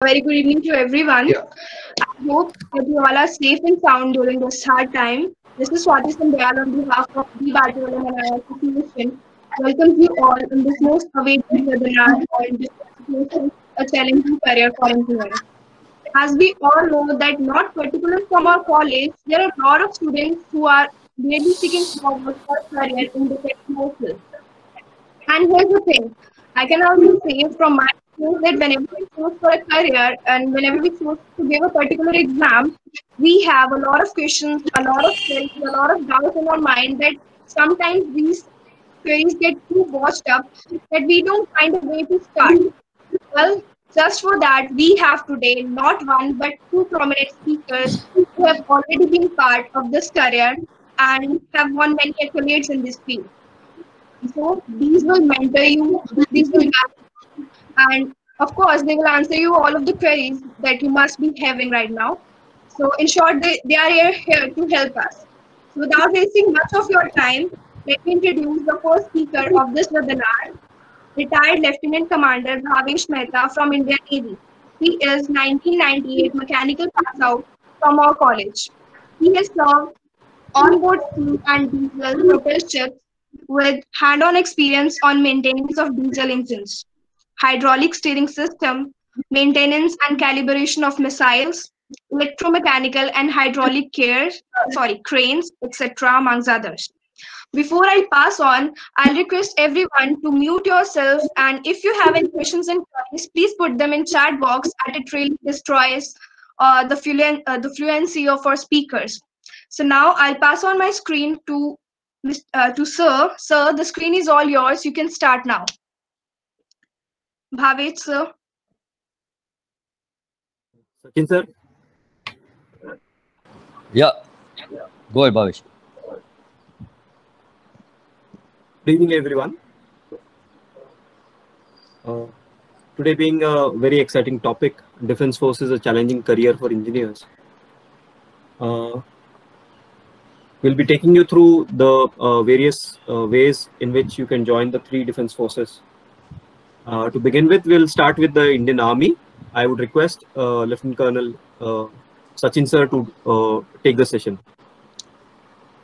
very good evening to everyone. Yeah. I hope that you all are safe and sound during this hard time. This is Sachin on behalf of DBATU Alumni Association. Welcome you all in this most awaited webinar on Discrimination, a challenging career for engineering. As we all know that not particular from our college, there are a lot of students who are really seeking forward for a career in the technology. And here's the thing, I can also say from my experience that whenever we choose for a career and whenever we choose to give a particular exam, we have a lot of questions, a lot of skills, a lot of doubts in our mind that sometimes these queries get too washed up that we don't find a way to start. Well, just for that, we have today not one but two prominent speakers who have already been part of this career and have won many accolades in this field. So these will mentor you, these will guide you, and of course they will answer you all of the queries that you must be having right now. So in short, they are here to help us. So without wasting much of your time, let me introduce the first speaker of this webinar, retired Lieutenant Commander Bhavesh Mehta from Indian Navy. He is 1998 mechanical pass out from our college. He has served on-board steam and diesel propelled ships with hand-on experience on maintenance of diesel engines, hydraulic steering system, maintenance and calibration of missiles, electromechanical and hydraulic cranes, etc., amongst others. Before I pass on, I'll request everyone to mute yourself, and if you have any questions and queries, please put them in chat box as it really destroys the fluency of our speakers. So now I'll pass on my screen to Sir. Sir, the screen is all yours. You can start now. Bhavesh, sir. Sachin, sir. Yeah, go ahead, Bhavesh. Good evening, everyone. Today being a very exciting topic, Defense Force is a challenging career for engineers. We'll be taking you through the various ways in which you can join the three defense forces. To begin with, we'll start with the Indian Army. I would request Lieutenant Colonel Sachin sir to take the session.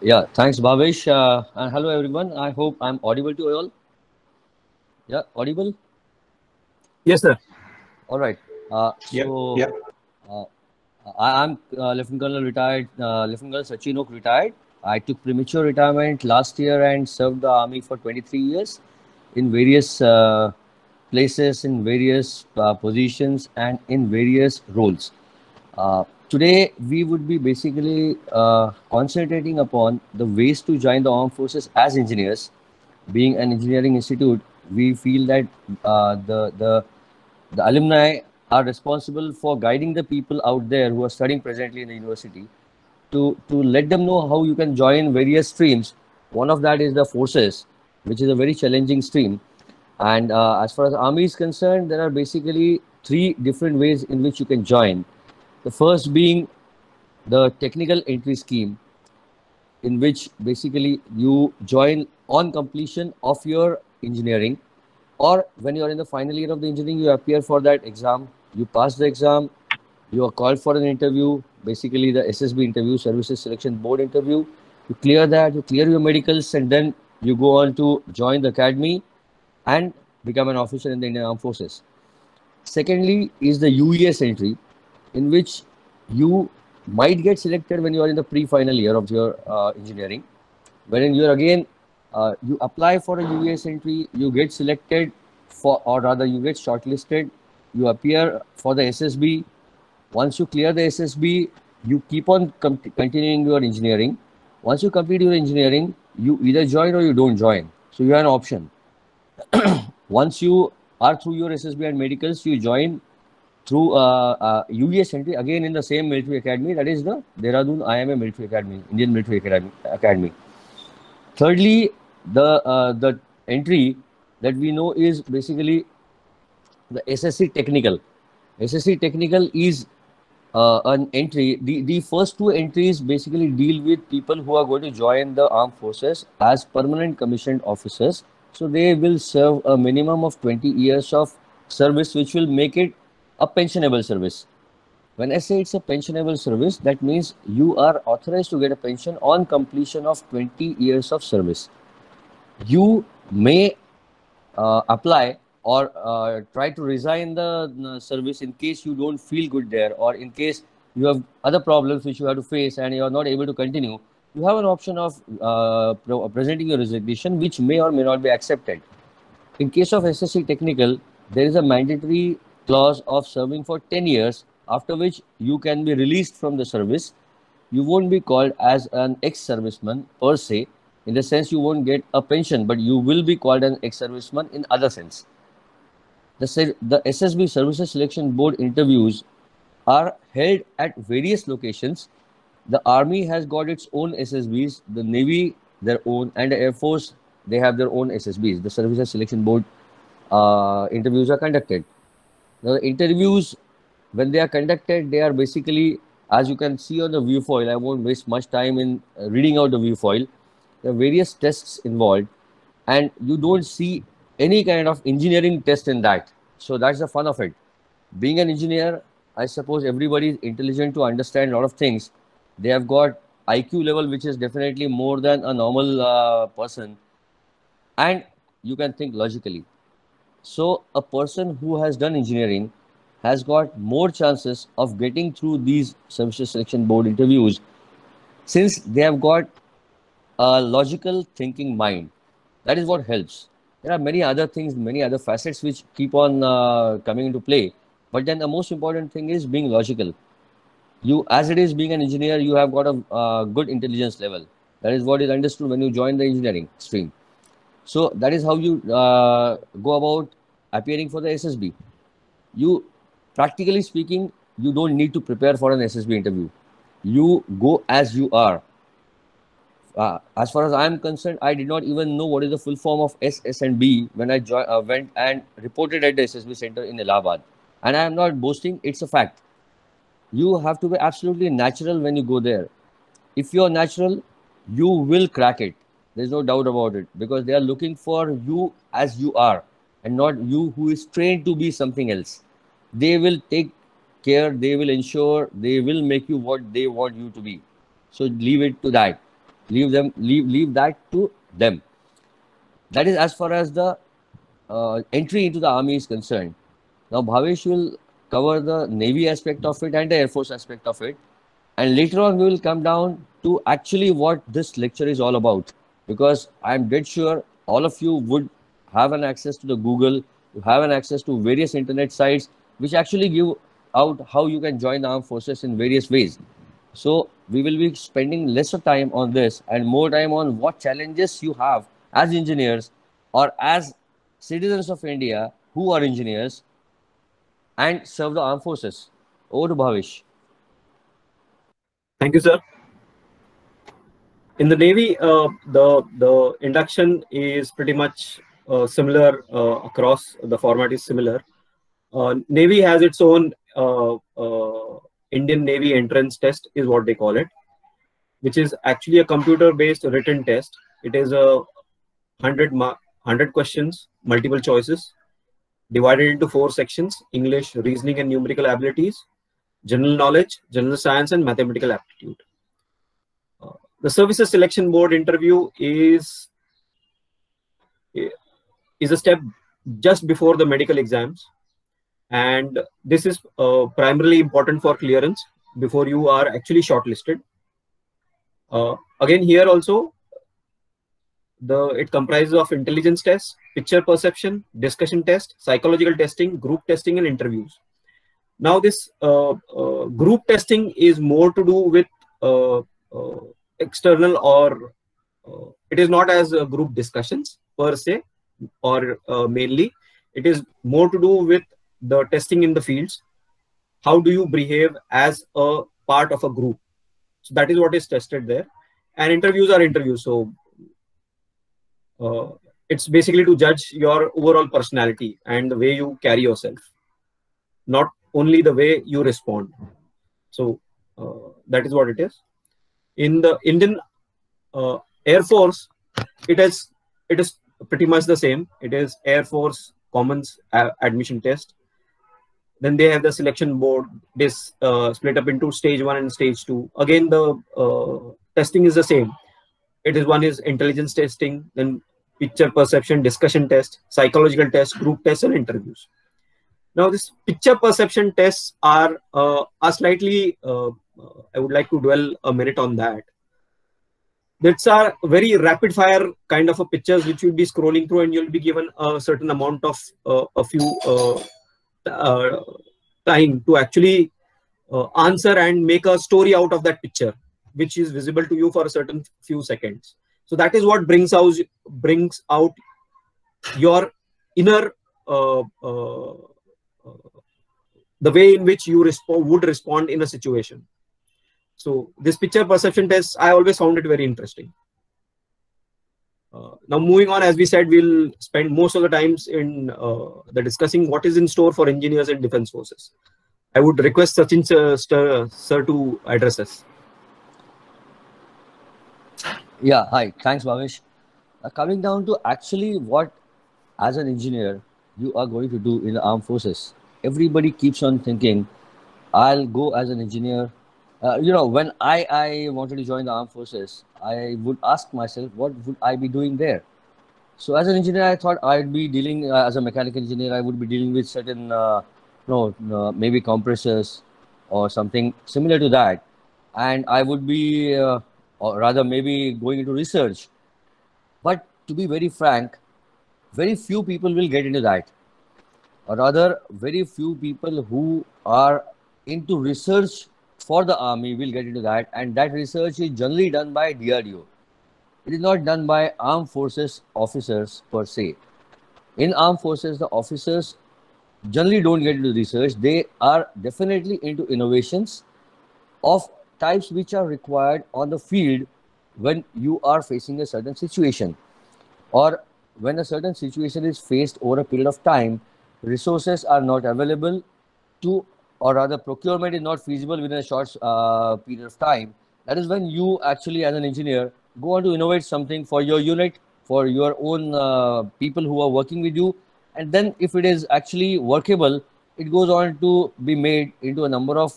Yeah, thanks, Bhavesh. And hello, everyone. I hope I'm audible to you all. Yeah, audible? Yes, sir. All right. I'm Lieutenant Colonel retired, Lieutenant Colonel Sachin Oak retired. I took premature retirement last year and served the Army for 23 years in various places, in various positions, and in various roles. Today, we would be basically concentrating upon the ways to join the armed forces as engineers. Being an engineering institute, we feel that the alumni are responsible for guiding the people out there who are studying presently in the university to let them know how you can join various streams. One of that is the forces, which is a very challenging stream. And as far as Army is concerned, there are basically three different ways in which you can join. The first being the technical entry scheme, in which basically you join on completion of your engineering, or when you are in the final year of the engineering, you appear for that exam, you pass the exam, you are called for an interview, basically the SSB interview, Services Selection Board interview. You clear that, you clear your medicals, and then you go on to join the academy and become an officer in the Indian Armed Forces. Secondly is the UES entry, in which you might get selected when you are in the pre-final year of your engineering. Wherein you are again, you apply for a UES entry, you get selected for, or rather you get shortlisted, you appear for the SSB. Once you clear the SSB, you keep on continuing your engineering. Once you complete your engineering, you either join or you don't join. So you have an option. Once you are through your SSB and medicals, you join through UES entry again in the same military academy, that is the Dehradun IMA Military Academy, Indian Military Academy. Thirdly, the entry that we know is basically the SSC Technical. SSC Technical is an entry. The first two entries basically deal with people who are going to join the armed forces as permanent commissioned officers. So they will serve a minimum of 20 years of service, which will make it a pensionable service. When I say it's a pensionable service, that means you are authorized to get a pension on completion of 20 years of service. You may apply or try to resign the service in case you don't feel good there, or in case you have other problems which you have to face and you are not able to continue. You have an option of presenting your resignation, which may or may not be accepted. In case of SSC Technical, there is a mandatory clause of serving for 10 years, after which you can be released from the service. You won't be called as an ex-serviceman per se, in the sense you won't get a pension, but you will be called an ex-serviceman in other sense. The SSB Services Selection Board interviews are held at various locations. The Army has got its own SSBs, the Navy their own, and the Air Force, they have their own SSBs. The Services Selection Board interviews are conducted. Now, the interviews, when they are conducted, they are basically, as you can see on the view foil, I won't waste much time in reading out the view foil. There are various tests involved, and you don't see any kind of engineering test in that. So that's the fun of it. Being an engineer, I suppose everybody is intelligent to understand a lot of things. They have got IQ level, which is definitely more than a normal person, and you can think logically. So a person who has done engineering has got more chances of getting through these Services Selection Board interviews, since they have got a logical thinking mind. That is what helps. There are many other things, many other facets which keep on coming into play. But then the most important thing is being logical. You, as it is being an engineer, you have got a good intelligence level. That is what is understood when you join the engineering stream. So that is how you go about appearing for the SSB. You, practically speaking, you don't need to prepare for an SSB interview. You go as you are. As far as I am concerned, I did not even know what is the full form of SS and B when I went and reported at the SSB center in Allahabad. And I am not boasting, it's a fact. You have to be absolutely natural when you go there. If you are natural, you will crack it. There's no doubt about it, because they are looking for you as you are and not you who is trained to be something else. They will take care, they will ensure, they will make you what they want you to be. So leave it to that. Leave that to them. That is as far as the entry into the army is concerned. Now Bhavesh will cover the Navy aspect of it and the Air Force aspect of it. And later on, we will come down to actually what this lecture is all about. Because I'm dead sure all of you would have an access to the Google, you have an access to various internet sites, which actually give out how you can join the armed forces in various ways. So we will be spending lesser time on this and more time on what challenges you have as engineers or as citizens of India who are engineers and serve the armed forces. Over to Bhavesh. Thank you, sir. In the Navy, the induction is pretty much similar across. The format is similar. Navy has its own Indian Navy entrance test, is what they call it, which is actually a computer-based written test. It is a 100 questions, multiple choices, divided into 4 sections: English, reasoning and numerical abilities, general knowledge, general science, and mathematical aptitude. The Services Selection Board interview is a step just before the medical exams, and this is primarily important for clearance before you are actually shortlisted. Again, here also, it comprises of intelligence tests, picture perception, discussion test, psychological testing, group testing, and interviews. Now, this group testing is more to do with external, or it is not as group discussions per se, or mainly. It is more to do with the testing in the fields. How do you behave as a part of a group? So that is what is tested there. And interviews are interviews. So it's basically to judge your overall personality and the way you carry yourself, not only the way you respond. So that is what it is. In the Indian Air Force, it is pretty much the same. It is Air Force Commons admission test. Then they have the selection board. This split up into stage 1 and stage 2. Again, the testing is the same. One is intelligence testing, then picture perception, discussion test, psychological test, group tests, and interviews. Now, this picture perception tests are slightly, I would like to dwell a minute on that. That's are very rapid fire kind of a pictures which you'll be scrolling through, and you'll be given a certain amount of time to actually answer and make a story out of that picture, which is visible to you for a certain few seconds. So that is what brings out your inner the way in which you would respond in a situation. So this picture perception test, I always found it very interesting. Now moving on, as we said, we'll spend most of the times in the discussing what is in store for engineers and defense forces. I would request Sachin sir to address us. Yeah, hi. Thanks, Bhavesh. Coming down to actually what, as an engineer, you are going to do in the armed forces. Everybody keeps on thinking, I'll go as an engineer. When I wanted to join the armed forces, I would ask myself, what would I be doing there? So as an engineer, I thought I'd be dealing, as a mechanical engineer, I would be dealing with certain, maybe compressors or something similar to that. And I would be, or rather maybe going into research. But to be very frank, very few people will get into that. Or rather, very few people who are into research for the army will get into that. And that research is generally done by DRDO. It is not done by armed forces officers per se. In armed forces, the officers generally don't get into research. They are definitely into innovations of types which are required on the field when you are facing a certain situation, or when a certain situation is faced over a period of time, resources are not available to, or rather procurement is not feasible within a short period of time. That is when you actually, as an engineer, go on to innovate something for your unit, for your own people who are working with you. And then if it is actually workable, it goes on to be made into a number of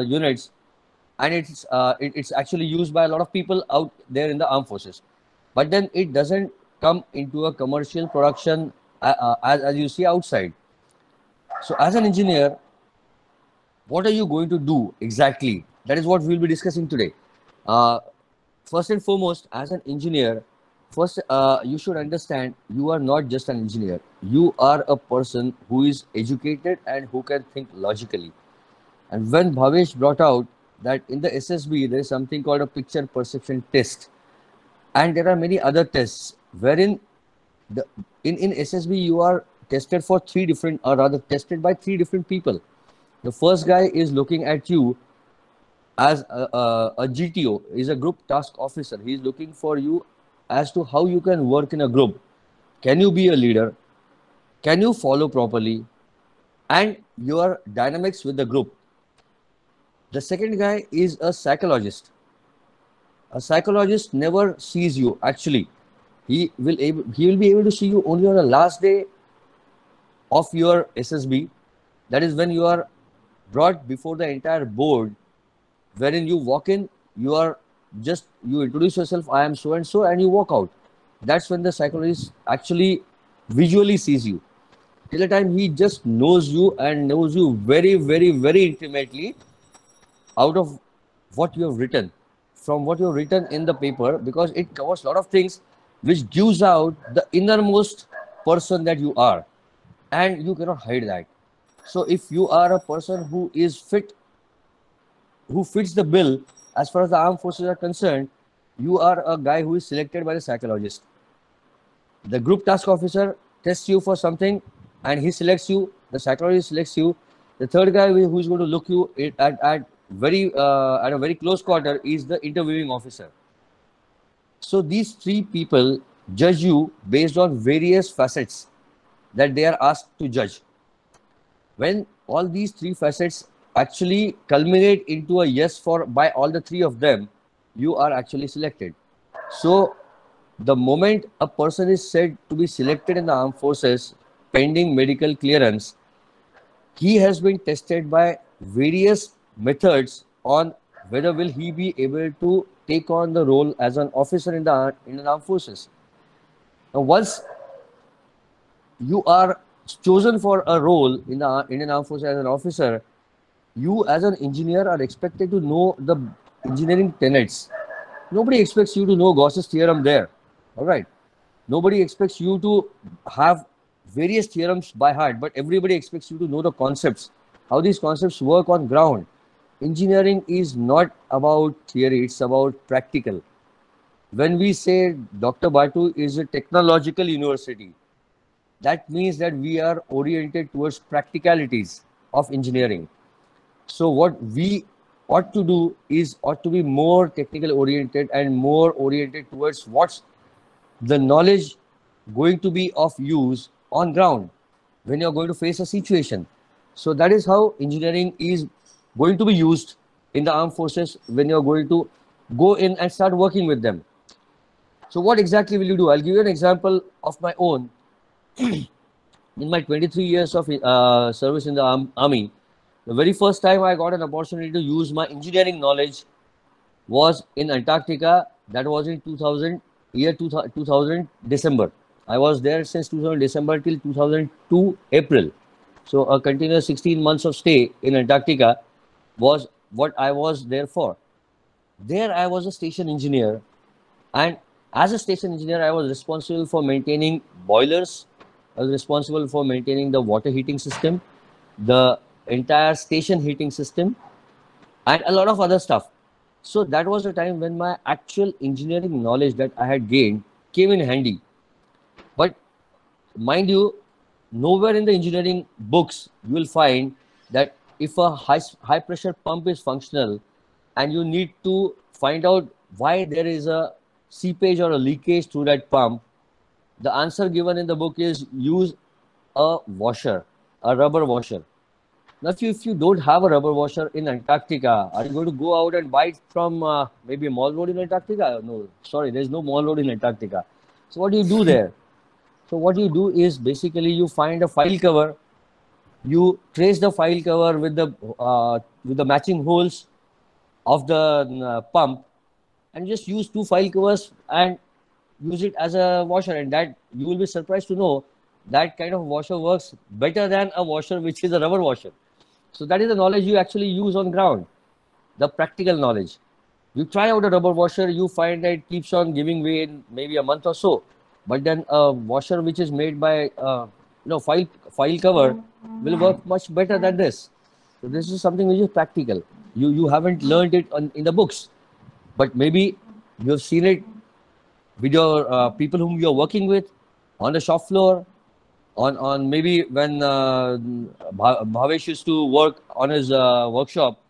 units. And it's actually used by a lot of people out there in the armed forces. But then it doesn't come into a commercial production as you see outside. So as an engineer, what are you going to do exactly? That is what we'll be discussing today. First and foremost, as an engineer, you should understand you are not just an engineer. You are a person who is educated and who can think logically. And when Bhavesh brought out that in the SSB, there is something called a picture perception test. And there are many other tests wherein in SSB, you are tested for tested by three different people. The first guy is looking at you as a GTO, is a group task officer. He is looking for you as to how you can work in a group. Can you be a leader? Can you follow properly? And your dynamics with the group. The second guy is a psychologist. A psychologist never sees you actually. He will be able to see you only on the last day of your SSB. That is when you are brought before the entire board, wherein you walk in, you introduce yourself, I am so and so, and you walk out. That's when the psychologist actually visually sees you. Till the time he just knows you and knows you very, very, very intimately out of what you have written, from what you have written in the paper, because it covers a lot of things which gives out the innermost person that you are, and you cannot hide that. So if you are a person who is fit, who fits the bill as far as the armed forces are concerned, you are a guy who is selected by the psychologist. The group task officer tests you for something and he selects you. The psychologist selects you. The third guy who is going to look you at a very close quarter is the interviewing officer. So these three people judge you based on various facets that they are asked to judge. When all these three facets actually culminate into a yes by all the three of them, you are actually selected. So the moment a person is said to be selected in the armed forces pending medical clearance, he has been tested by various methods on whether will he be able to take on the role as an officer in the Indian Armed Forces. Now, once you are chosen for a role in the Indian Armed Forces as an officer, you as an engineer are expected to know the engineering tenets. Nobody expects you to know Gauss's theorem there. All right. Nobody expects you to have various theorems by heart, but everybody expects you to know the concepts, how these concepts work on ground. Engineering is not about theory, it's about practical. When we say Dr. Batu is a technological university, that means that we are oriented towards practicalities of engineering. So what we ought to do is ought to be more technical oriented and more oriented towards what's the knowledge going to be of use on ground when you're going to face a situation. So that is how engineering is going to be used in the armed forces when you're going to go in and start working with them. So what exactly will you do? I'll give you an example of my own. In my 23 years of service in the army, the very first time I got an opportunity to use my engineering knowledge was in Antarctica. That was in 2000 December. I was there since 2000 December till 2002 April. So a continuous 16 months of stay in Antarctica was what I was there for. There I was a station engineer, and as a station engineer, I was responsible for maintaining boilers. I was responsible for maintaining the water heating system, the entire station heating system, and a lot of other stuff. So that was the time when my actual engineering knowledge that I had gained came in handy. But mind you, nowhere in the engineering books you will find that if a high pressure pump is functional and you need to find out why there is a seepage or a leakage through that pump, the answer given in the book is use a washer, a rubber washer. Now, if you don't have a rubber washer in Antarctica, are you going to go out and buy it from maybe a mall road in Antarctica? No, sorry, there's no mall road in Antarctica. So what do you do there? So what you do is basically you find a file cover, you trace the file cover with the matching holes of the pump, and just use 2 file covers and use it as a washer, and that you will be surprised to know that kind of washer works better than a washer which is a rubber washer. So that is the knowledge you actually use on ground, the practical knowledge. You try out a rubber washer, you find that it keeps on giving way in maybe a month or so. But then a washer which is made by file cover will work much better than this. So this is something which is practical. You haven't learned it in the books, but maybe you have seen it with your people whom you are working with on the shop floor, on maybe when Bhavesh used to work on his workshop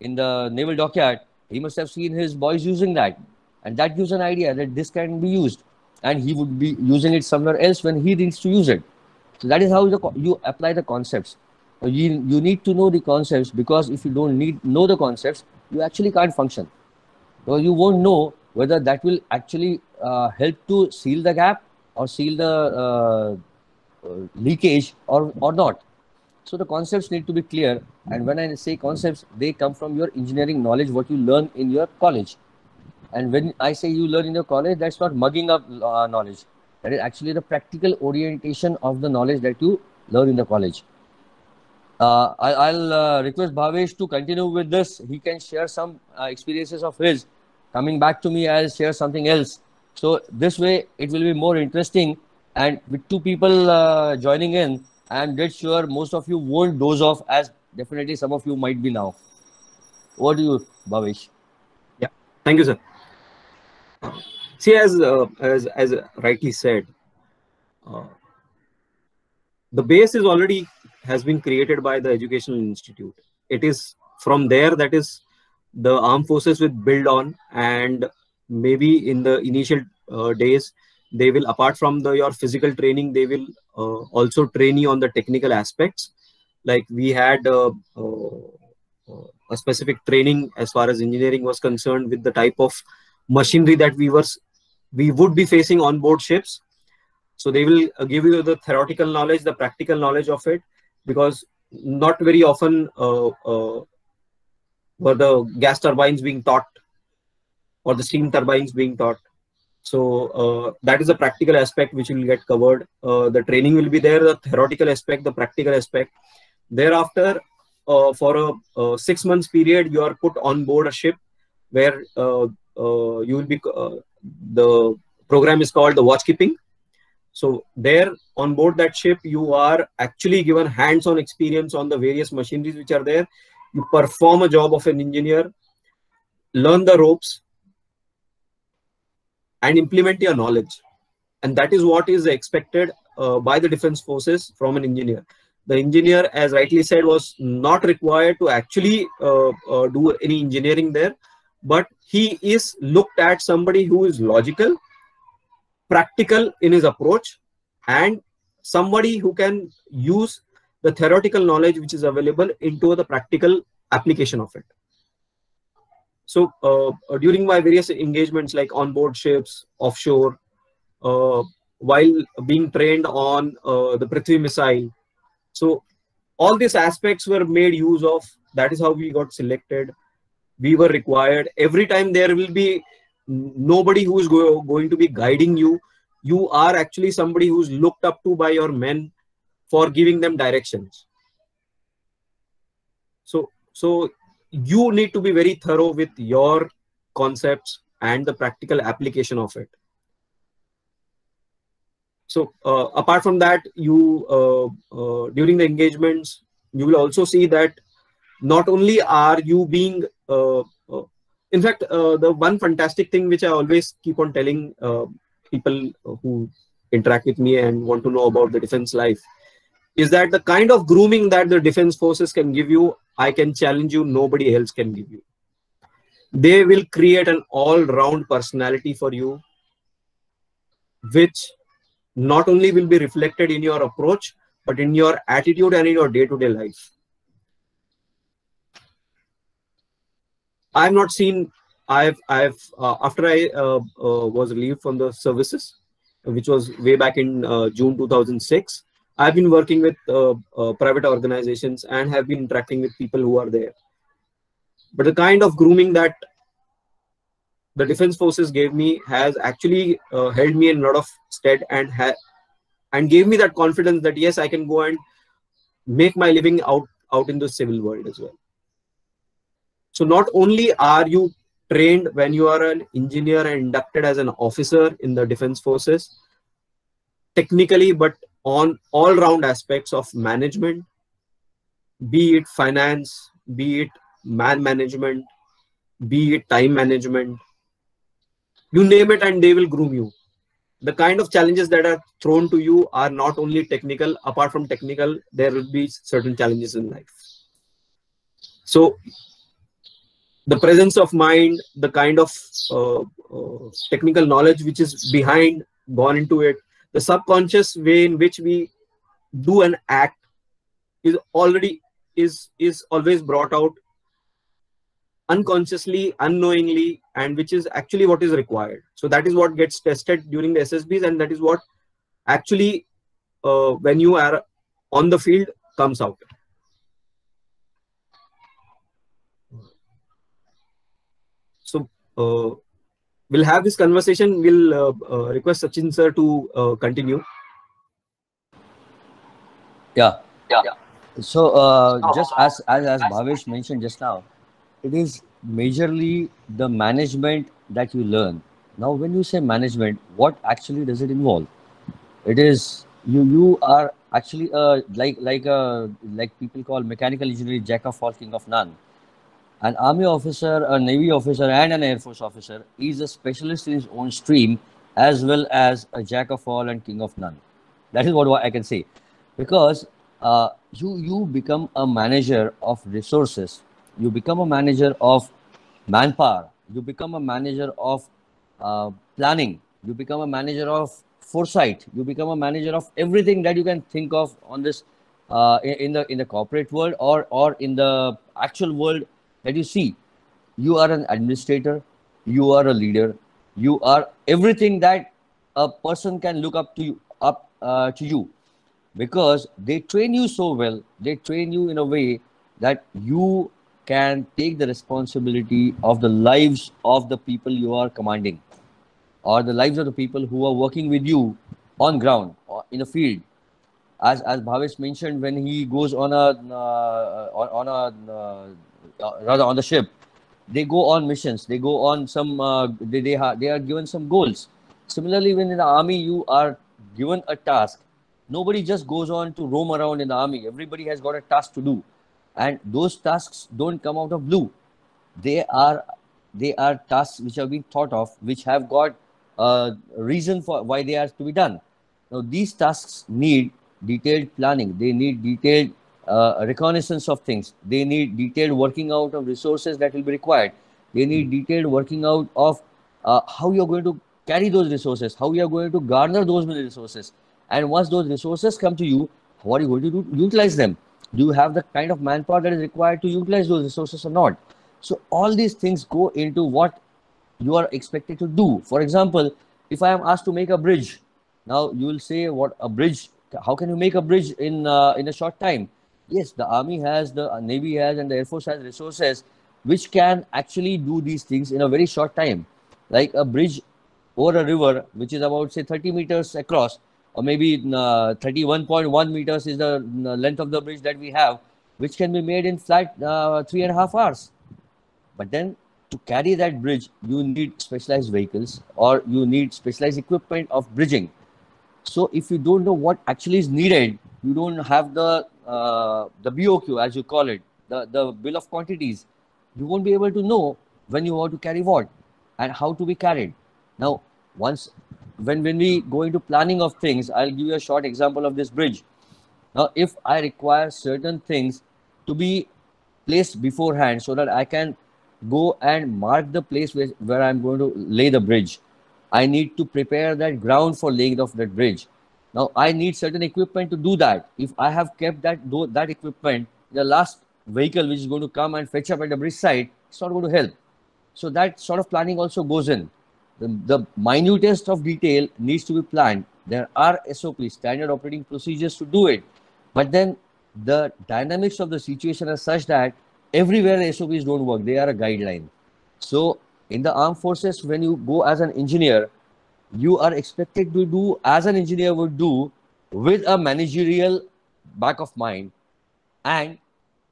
in the naval dockyard, he must have seen his boys using that, and that gives an idea that this can be used, and he would be using it somewhere else when he needs to use it. So that is how you apply the concepts. You need to know the concepts, because if you don't know the concepts, you actually can't function. So you won't know whether that will actually help to seal the gap or seal the leakage or not. So the concepts need to be clear, and when I say concepts, they come from your engineering knowledge, what you learn in your college. And when I say you learn in your college, that's not mugging up knowledge. That is actually the practical orientation of the knowledge that you learn in the college. I'll request Bhavesh to continue with this. He can share some experiences of his. Coming back to me, I'll share something else. So this way, it will be more interesting. And with 2 people joining in, I'm dead sure most of you won't doze off, as definitely some of you might be now. What do you, Bhavesh? Yeah, thank you, sir. See, as rightly said, the base is already has been created by the educational institute. It is from there that is the armed forces will build on, and maybe in the initial days they will, apart from your physical training, they will also train you on the technical aspects. Like we had a specific training as far as engineering was concerned with the type of machinery that we would be facing on board ships. So they will give you the theoretical knowledge, the practical knowledge of it, because not very often were the gas turbines being taught or the steam turbines being taught. So that is the practical aspect which will get covered. The training will be there, the theoretical aspect, the practical aspect. Thereafter, for a 6 months period, you are put on board a ship where you will be, the program is called the watchkeeping. So there on board that ship, you are actually given hands-on experience on the various machineries which are there. You perform a job of an engineer, learn the ropes, and implement your knowledge. And that is what is expected by the defense forces from an engineer. The engineer, as rightly said, was not required to actually do any engineering there, but he is looked at somebody who is logical, practical in his approach, and somebody who can use the theoretical knowledge which is available into the practical application of it. So during my various engagements like on board ships, offshore, while being trained on the Prithvi missile, so all these aspects were made use of. That is how we got selected. We were required. Every time there will be nobody who is going to be guiding you. You are actually somebody who's looked up to by your men for giving them directions. So you need to be very thorough with your concepts and the practical application of it. So apart from that, you during the engagements, you will also see that not only are you being, in fact, the one fantastic thing which I always keep on telling people who interact with me and want to know about the defense life is that the kind of grooming that the defense forces can give you, I can challenge you, nobody else can give you. They will create an all-round personality for you, which not only will be reflected in your approach, but in your attitude and in your day-to-day life. I've not seen, after I was relieved from the services, which was way back in June 2006, I've been working with private organizations and have been interacting with people who are there. But the kind of grooming that the defense forces gave me has actually held me in a lot of stead and gave me that confidence that yes, I can go and make my living out in the civil world as well. So not only are you trained when you are an engineer and inducted as an officer in the defense forces technically, but on all-round aspects of management, be it finance, be it man management, be it time management, you name it and they will groom you. The kind of challenges that are thrown to you are not only technical. Apart from technical, there will be certain challenges in life. So the presence of mind, the kind of technical knowledge which is behind, gone into it, the subconscious way in which we do an act is always brought out unconsciously, unknowingly, and which is actually what is required. So that is what gets tested during the SSBs, and that is what actually when you are on the field comes out. So we'll have this conversation. We'll request Sachin sir to continue. Yeah. So just as Bhavesh mentioned just now, it is majorly the management that you learn. Now, when you say management, what actually does it involve? It is you are actually like people call mechanical engineering jack of all, king of none. An army officer, a navy officer, and an air force officer is a specialist in his own stream, as well as a jack of all and king of none. That is what I can say, because you become a manager of resources, you become a manager of manpower, you become a manager of planning, you become a manager of foresight, you become a manager of everything that you can think of on this in the corporate world or in the actual world that you see. You are an administrator, you are a leader, you are everything that a person can look up to you. because they train you so well. They train you in a way that you can take the responsibility of the lives of the people you are commanding, or the lives of the people who are working with you on ground or in a field. As Bhavesh mentioned, when he goes on a rather on the ship, they go on missions. They go on some. They are given some goals. Similarly, when in the army you are given a task, nobody just goes on to roam around in the army. Everybody has got a task to do, and those tasks don't come out of blue. They are tasks which have been thought of, which have got a reason for why they are to be done. Now these tasks need detailed planning. They need detailed reconnaissance of things. They need detailed working out of resources that will be required. They need detailed working out of how you are going to carry those resources, how you are going to garner those many resources, and once those resources come to you, how are you going to utilize them? Do you have the kind of manpower that is required to utilize those resources or not? So all these things go into what you are expected to do. For example, if I am asked to make a bridge, now you will say, what a bridge? How can you make a bridge in a short time? Yes, the army has, the navy has, and the air force has resources which can actually do these things in a very short time. Like a bridge over a river, which is about say 30 meters across, or maybe 31.1 meters is the length of the bridge that we have, which can be made in flat 3.5 hours. But then to carry that bridge, you need specialized vehicles, or you need specialized equipment of bridging. So if you don't know what actually is needed, you don't have the BOQ, as you call it, the bill of quantities, you won't be able to know when you want to carry what and how to be carried. Now, when we go into planning of things, I'll give you a short example of this bridge. Now, if I require certain things to be placed beforehand so that I can go and mark the place where I'm going to lay the bridge, I need to prepare that ground for laying of that bridge. Now, I need certain equipment to do that. If I have kept that equipment, the last vehicle which is going to come and fetch up at the bridge side, it's not going to help. So that sort of planning also goes in. The minutest of detail needs to be planned. There are SOPs, standard operating procedures, to do it. But then the dynamics of the situation are such that everywhere the SOPs don't work. They are a guideline. So in the armed forces, when you go as an engineer, you are expected to do as an engineer would do, with a managerial back of mind. And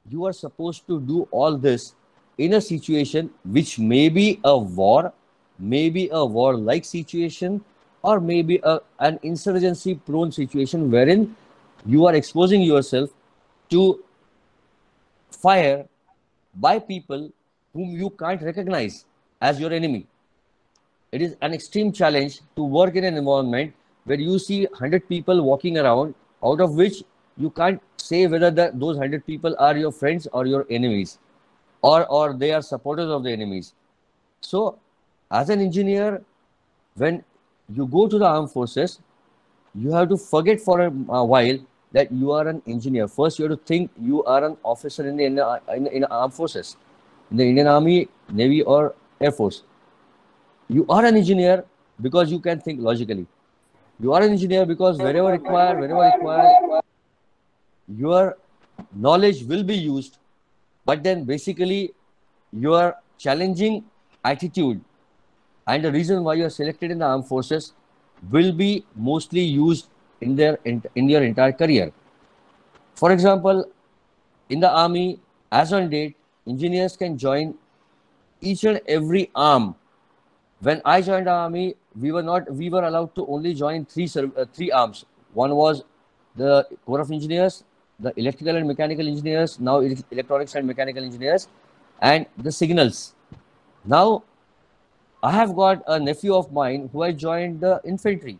you are supposed to do all this in a situation which may be a war, maybe a war-like situation, or maybe an insurgency-prone situation wherein you are exposing yourself to fire by people whom you can't recognize as your enemy. It is an extreme challenge to work in an environment where you see 100 people walking around, out of which you can't say whether those 100 people are your friends or your enemies, or they are supporters of the enemies. So as an engineer, when you go to the armed forces, you have to forget for a while that you are an engineer. First, you have to think you are an officer in the armed forces, in the Indian Army, Navy, or Air Force. You are an engineer because you can think logically. You are an engineer because wherever required, your knowledge will be used. But then basically, your challenging attitude and the reason why you are selected in the armed forces will be mostly used in your entire career. For example, in the army, as on date, engineers can join each and every arm. When I joined the army, we were allowed to only join three arms. One was the Corps of Engineers, the electrical and mechanical engineers, now electronics and mechanical engineers, and the signals. Now, I have got a nephew of mine who has joined the infantry.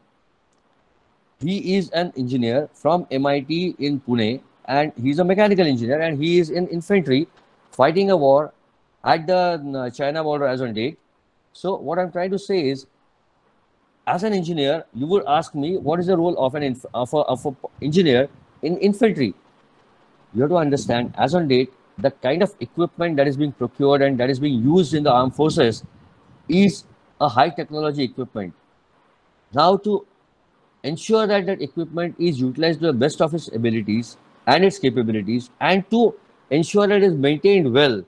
He is an engineer from MIT in Pune, and he's a mechanical engineer, and he is in infantry fighting a war at the China border as on date. So what I'm trying to say is, as an engineer, you would ask me, what is the role of an engineer in infantry? You have to understand, as on date, the kind of equipment that is being procured and that is being used in the armed forces is a high technology equipment. Now, to ensure that that equipment is utilized to the best of its abilities and its capabilities, and to ensure that it is maintained well,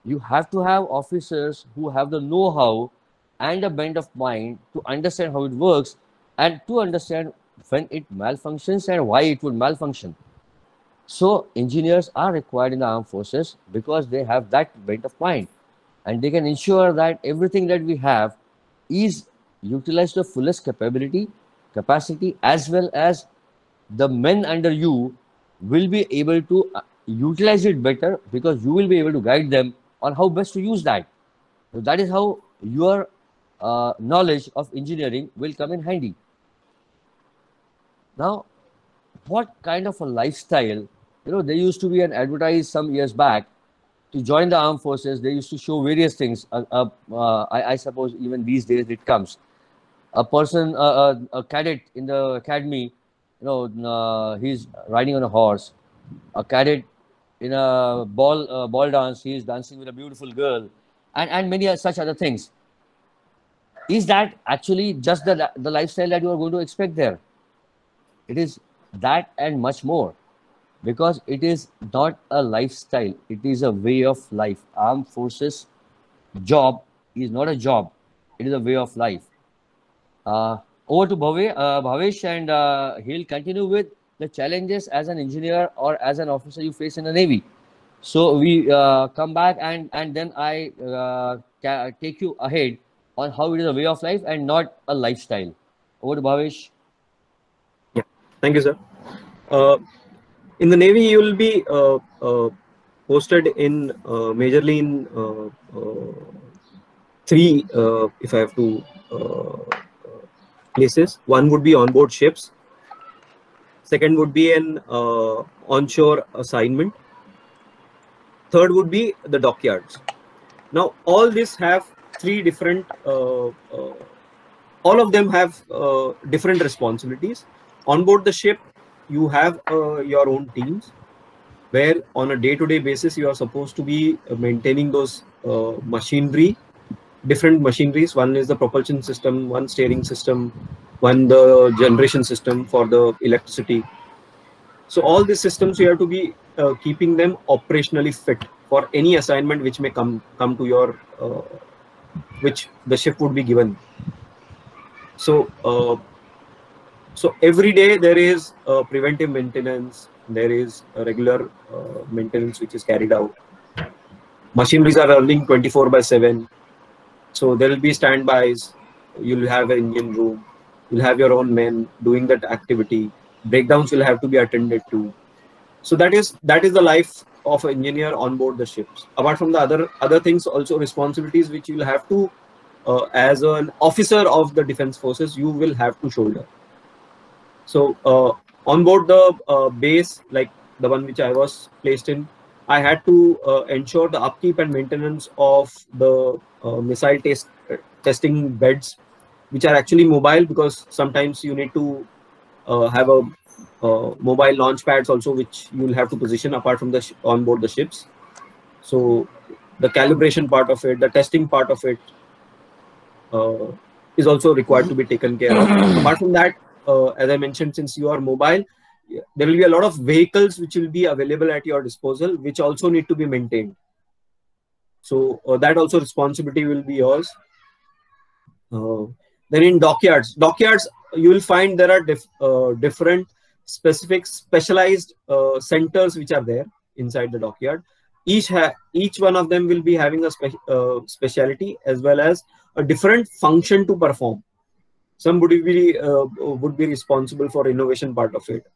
you have to have officers who have the know-how and a bent of mind to understand how it works and to understand when it malfunctions and why it would malfunction. So engineers are required in the armed forces because they have that bent of mind, and they can ensure that everything that we have is utilized to the fullest capacity, as well as the men under you will be able to utilize it better, because you will be able to guide them on how best to use that. So that is how your knowledge of engineering will come in handy. Now, what kind of a lifestyle, there used to be an advertise some years back to join the armed forces. They used to show various things. I suppose even these days it comes. A person, a cadet in the academy, he's riding on a horse. A cadet in a ball dance, he is dancing with a beautiful girl, and many such other things. Is that actually just the lifestyle that you are going to expect there? It is that and much more, because it is not a lifestyle, it is a way of life. Armed forces job is not a job, it is a way of life. Over to Bhavesh, and he'll continue with the challenges as an engineer or as an officer you face in the Navy. So we come back, and then I take you ahead on how it is a way of life and not a lifestyle. Over to Bhavesh. Yeah, thank you, sir. In the Navy, you will be posted in majorly in three, if I have to, places. One would be onboard ships. Second would be an onshore assignment. Third would be the dockyards. Now, all this have three different, all of them have different responsibilities. Onboard the ship, you have your own teams, where on a day-to-day basis, you are supposed to be maintaining those machinery, different machineries. One is the propulsion system, one steering system, one the generation system for the electricity. So all these systems, you have to be keeping them operationally fit for any assignment which may come to your, which the ship would be given. So so every day there is preventive maintenance, there is a regular maintenance which is carried out. Machineries are running 24/7. So there will be standbys. You'll have an engine room. You'll have your own men doing that activity. Breakdowns will have to be attended to. So that is the life of an engineer on board the ships. Apart from the other things, also responsibilities which you'll have to, as an officer of the defense forces, you will have to shoulder. So on board the base, like the one which I was placed in, I had to ensure the upkeep and maintenance of the missile testing beds, which are actually mobile, because sometimes you need to have a mobile launch pads also, which you will have to position apart from the on board the ships. So the calibration part of it, the testing part of it is also required to be taken care of. Apart from that, as I mentioned, since you are mobile, there will be a lot of vehicles which will be available at your disposal, which also need to be maintained. So that also responsibility will be yours. Then in dockyards, you will find there are different specialized centers which are there inside the dockyard. Each one of them will be having a speciality as well as a different function to perform. Some would be responsible for innovation part of it,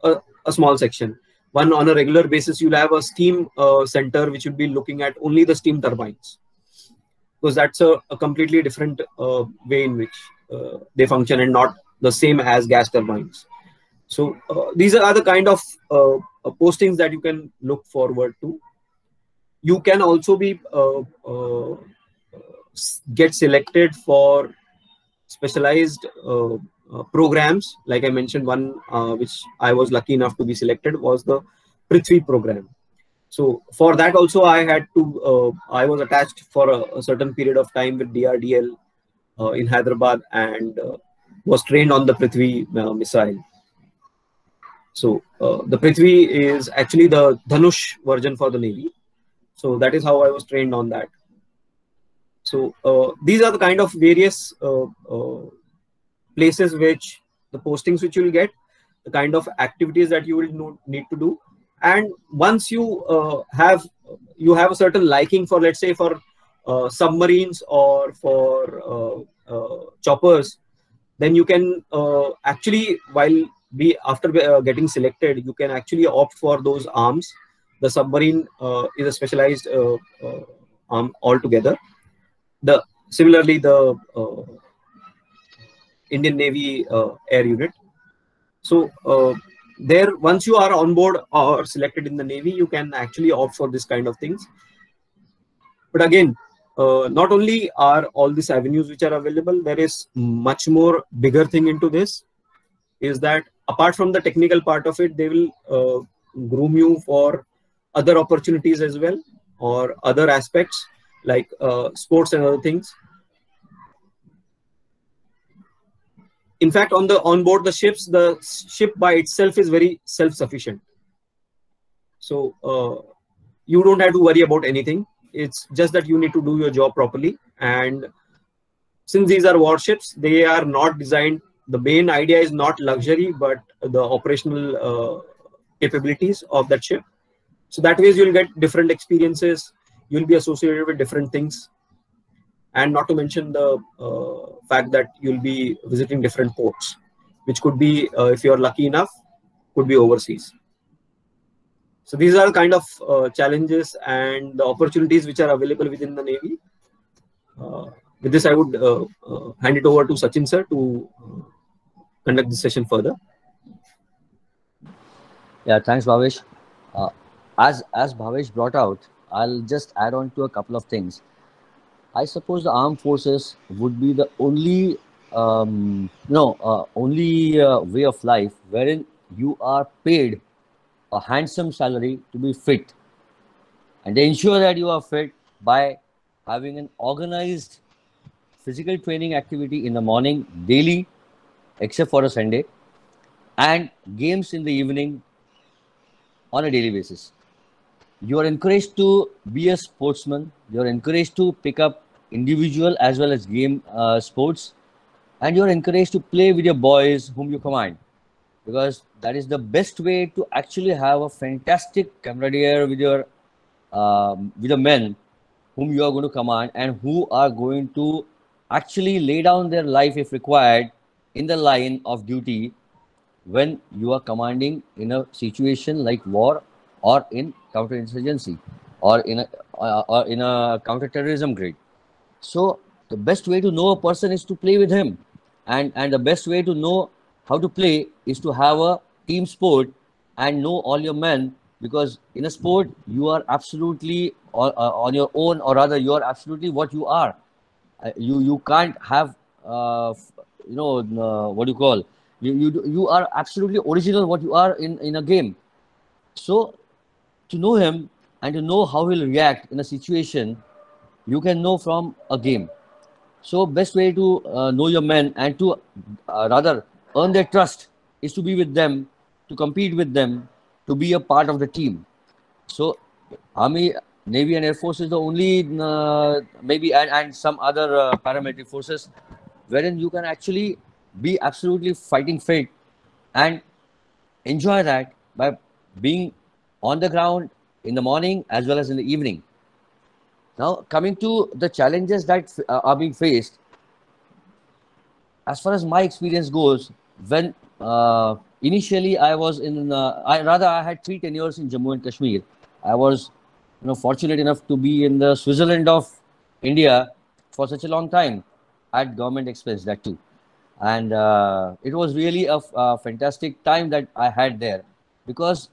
a small section. One, on a regular basis, you'll have a steam center which will be looking at only the steam turbines, because that's a completely different way in which they function and not the same as gas turbines. So these are the kind of postings that you can look forward to. You can also be get selected for specialized programs. Like I mentioned, one which I was lucky enough to be selected was the Prithvi program. So for that also, I had to, I was attached for a certain period of time with DRDL in Hyderabad, and was trained on the Prithvi missile. So the Prithvi is actually the Dhanush version for the Navy. So that is how I was trained on that. So these are the kind of various places which the postings which you will get, the kind of activities that you will need to do. And once you have a certain liking for, let's say, for submarines or for choppers, then you can actually, after getting selected, you can actually opt for those arms. The submarine is a specialized arm altogether. Similarly, the Indian Navy Air Unit. So there, once you are on board or selected in the Navy, you can actually opt for this kind of things. But again, not only are all these avenues which are available, there is much more bigger thing into this, is that apart from the technical part of it, they will groom you for other opportunities as well, or other aspects like sports and other things. In fact, on board the ships, the ship by itself is very self-sufficient. So you don't have to worry about anything. It's just that you need to do your job properly. And since these are warships, they are not designed. The main idea is not luxury, but the operational capabilities of that ship. So that way you'll get different experiences. You'll be associated with different things. And not to mention the fact that you'll be visiting different ports, which could be, if you're lucky enough, could be overseas. So these are kind of challenges and the opportunities which are available within the Navy. With this, I would hand it over to Sachin sir to conduct this session further. Yeah, thanks, Bhavesh. As Bhavesh brought out, I'll just add on to a couple of things. I suppose the armed forces would be the only way of life wherein you are paid a handsome salary to be fit, and they ensure that you are fit by having an organized physical training activity in the morning daily, except for a Sunday, and games in the evening on a daily basis. You are encouraged to be a sportsman. You are encouraged to pick up individual as well as game sports, and you are encouraged to play with your boys whom you command, because that is the best way to actually have a fantastic camaraderie with the men whom you are going to command, and who are going to actually lay down their life if required in the line of duty when you are commanding in a situation like war, or in counterinsurgency, or in a counter-terrorism grade. So the best way to know a person is to play with him, and the best way to know how to play is to have a team sport and know all your men, because in a sport you are absolutely on your own, or rather you are absolutely what you are. You can't have what do you call, you are absolutely original what you are in a game. So to know him and to know how he'll react in a situation, you can know from a game. So best way to know your men and to rather earn their trust is to be with them, to compete with them, to be a part of the team. So Army, Navy and Air Force is the only maybe and some other paramilitary forces wherein you can actually be absolutely fighting fit and enjoy that by being on the ground in the morning as well as in the evening. Now, coming to the challenges that are being faced, as far as my experience goes, when initially I was in, I had 3 tenures in Jammu and Kashmir. I was, fortunate enough to be in the Switzerland of India for such a long time at government expense, that too. And it was really a fantastic time that I had there, because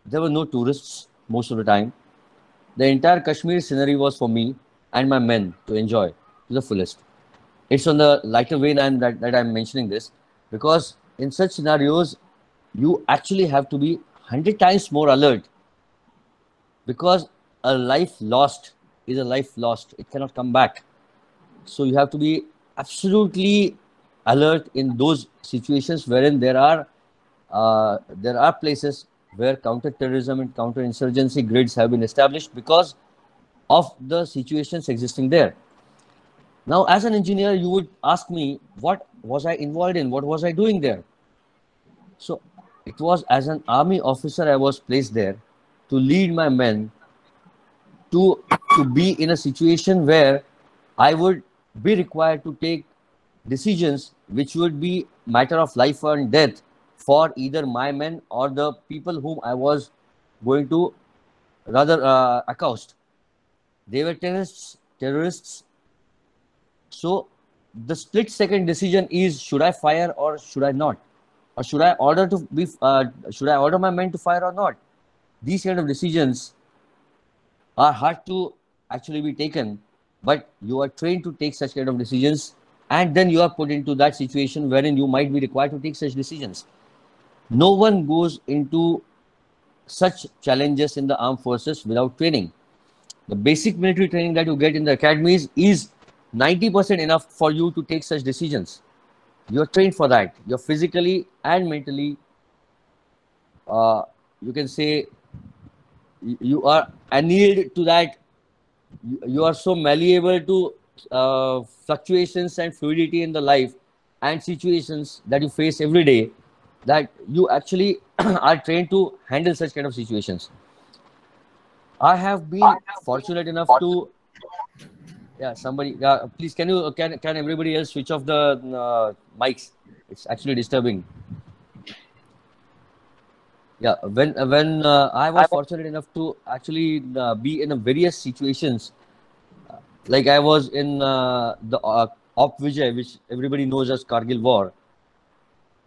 there were no tourists most of the time. The entire Kashmir scenery was for me and my men to enjoy to the fullest. It's on the lighter vein that I'm mentioning this, because in such scenarios, you actually have to be 100 times more alert, because a life lost is a life lost. It cannot come back. So you have to be absolutely alert in those situations wherein there are places where counter-terrorism and counter-insurgency grids have been established because of the situations existing there. Now, as an engineer, you would ask me, what was I involved in? What was I doing there? So it was as an army officer I was placed there to lead my men to be in a situation where I would be required to take decisions which would be matter of life and death for either my men or the people whom I was going to rather accost. They were terrorists. So the split second decision is, should I fire or should I not? Or should I order my men to fire or not? These kind of decisions are hard to actually be taken, but you are trained to take such kind of decisions, and then you are put into that situation wherein you might be required to take such decisions. No one goes into such challenges in the armed forces without training. The basic military training that you get in the academies is 90% enough for you to take such decisions. You are trained for that. You're physically and mentally, you can say, you are annealed to that. You are so malleable to fluctuations and fluidity in the life and situations that you face every day, that you actually are trained to handle such kind of situations. I have been fortunate enough to, somebody, please, can everybody else switch off the mics? It's actually disturbing. Yeah, when I was fortunate enough to actually be in various situations, like I was in the Op Vijay, which everybody knows as Kargil War,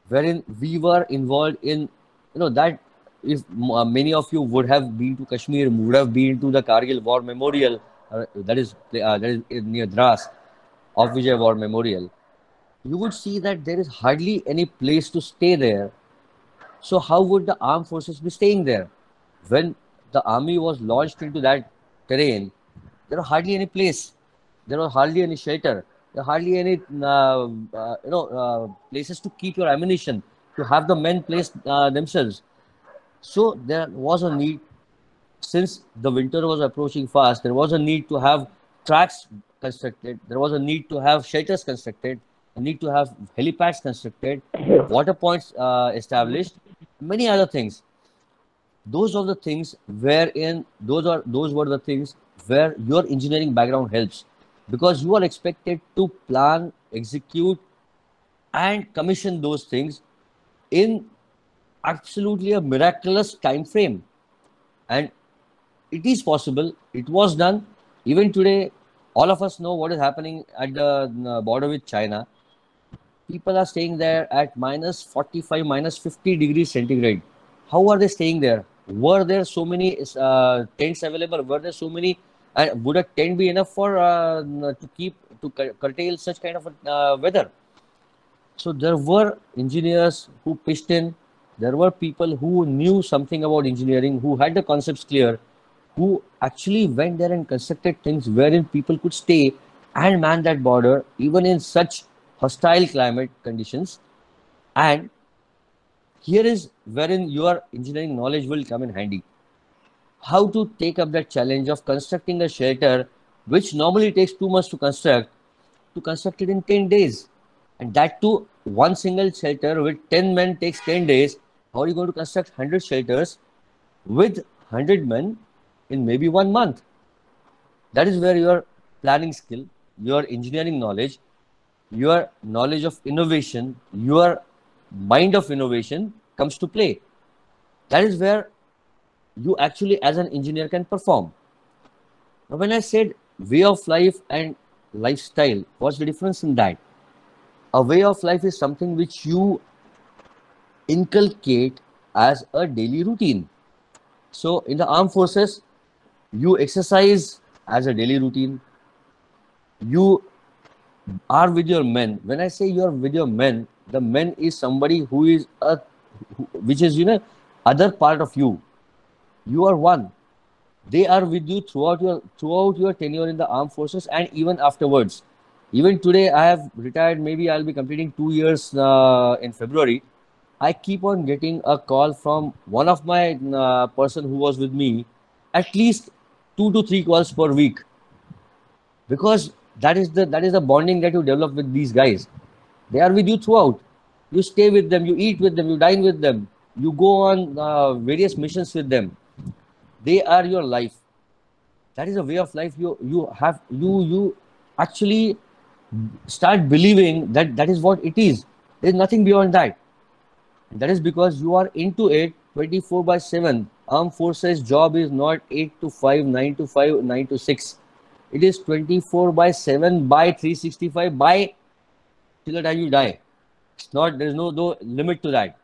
wherein we were involved in, that if many of you would have been to Kashmir, would have been to the Kargil War Memorial, that is near Dras, Op Vijay War Memorial, you would see that there is hardly any place to stay there. So how would the armed forces be staying there? When the army was launched into that terrain, there was hardly any place. There was hardly any shelter. There were hardly any places to keep your ammunition, to have the men place themselves. So there was a need, since the winter was approaching fast, there was a need to have tracks constructed. There was a need to have shelters constructed. A need to have helipads constructed, water points established, many other things. Those are the things wherein those were the things where your engineering background helps, because you are expected to plan, execute, and commission those things in absolutely a miraculous time frame. And it is possible. It was done. Even today, all of us know what is happening at the border with China. People are staying there at minus 45, minus 50 degrees centigrade. How are they staying there? Were there so many tents available? Were there so many? Would a tent be enough for to curtail such kind of weather? So there were engineers who pitched in. There were people who knew something about engineering, who had the concepts clear, who actually went there and constructed things wherein people could stay and man that border, even in such hostile climate conditions. And here is wherein your engineering knowledge will come in handy. How to take up that challenge of constructing a shelter which normally takes 2 months to construct it in 10 days. And that too, one single shelter with 10 men takes 10 days. How are you going to construct 100 shelters with 100 men in maybe 1 month? That is where your planning skill, your engineering knowledge, your knowledge of innovation, your mind of innovation comes to play. That is where you actually as an engineer can perform. Now, when I said way of life and lifestyle, what's the difference in that? A way of life is something which you inculcate as a daily routine. So in the armed forces, you exercise as a daily routine. You are with your men. When I say you are with your men, the men is somebody who is which is other part of you. You are one. They are with you throughout your tenure in the armed forces and even afterwards. Even today, I have retired. Maybe I'll be completing 2 years in February. I keep on getting a call from one of my person who was with me, at least 2 to 3 calls per week, because that is the bonding that you develop with these guys. They are with you throughout. You stay with them, you eat with them, you dine with them, you go on various missions with them. They are your life. That is a way of life. You actually start believing that that is what it is. There is nothing beyond that. That is because you are into it 24 by 7. Armed forces job is not 8 to 5, 9 to 5, 9 to 6. It is 24 by 7 by 365 by till the time you die. It's not, there's no limit to that.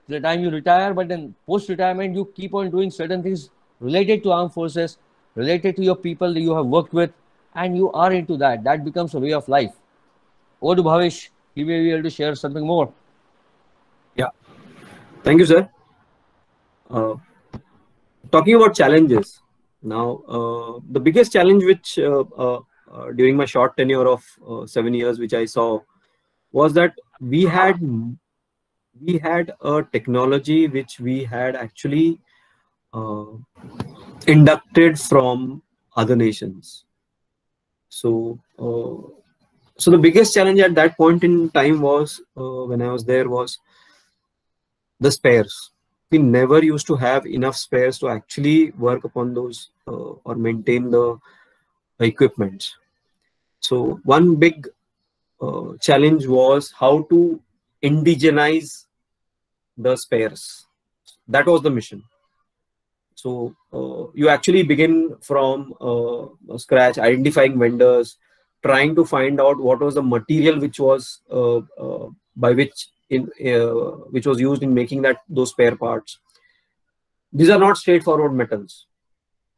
Till the time you retire, but then post retirement, you keep on doing certain things related to armed forces, related to your people that you have worked with, and you are into that. That becomes a way of life. Over to Bhavesh. He may be able to share something more. Yeah. Thank you, sir. Talking about challenges now, the biggest challenge which during my short tenure of 7 years, which I saw, was that we had a technology which we had actually inducted from other nations. So, so the biggest challenge at that point in time was when I was there was the spares. We never used to have enough spares to actually work upon those or maintain the equipment. So one big challenge was how to indigenize the spares. That was the mission. So you actually begin from scratch, identifying vendors, trying to find out what was the material which was by which which was used in making those spare parts. These are not straightforward metals.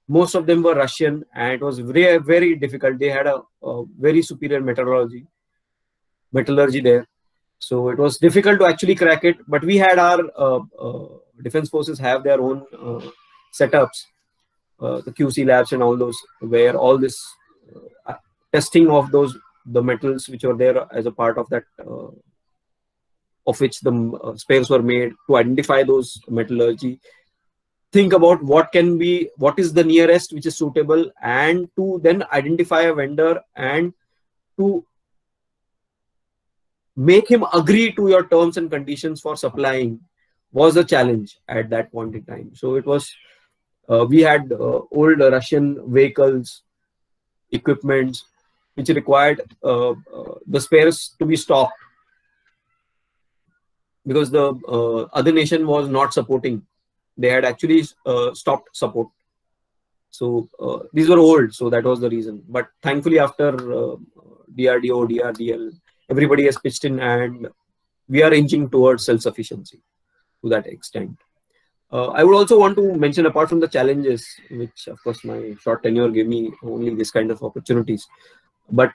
Most of them were Russian, and it was very, very difficult. They had a very superior metallurgy there. So it was difficult to actually crack it. But we had our defense forces have their own setups, the QC labs and all those, where all this testing of the metals which were there as a part of that, of which the spares were made, to identify those metallurgy, think about what is the nearest which is suitable, and to then identify a vendor and to make him agree to your terms and conditions for supplying was a challenge at that point in time. So it was, we had old Russian vehicles, equipments, which required the spares to be stocked because the other nation was not supporting. They had actually stopped support. So these were old, so that was the reason. But thankfully, after DRDO, DRDL, everybody has pitched in, and we are inching towards self-sufficiency to that extent. I would also want to mention, apart from the challenges, which of course my short tenure gave me only this kind of opportunities, but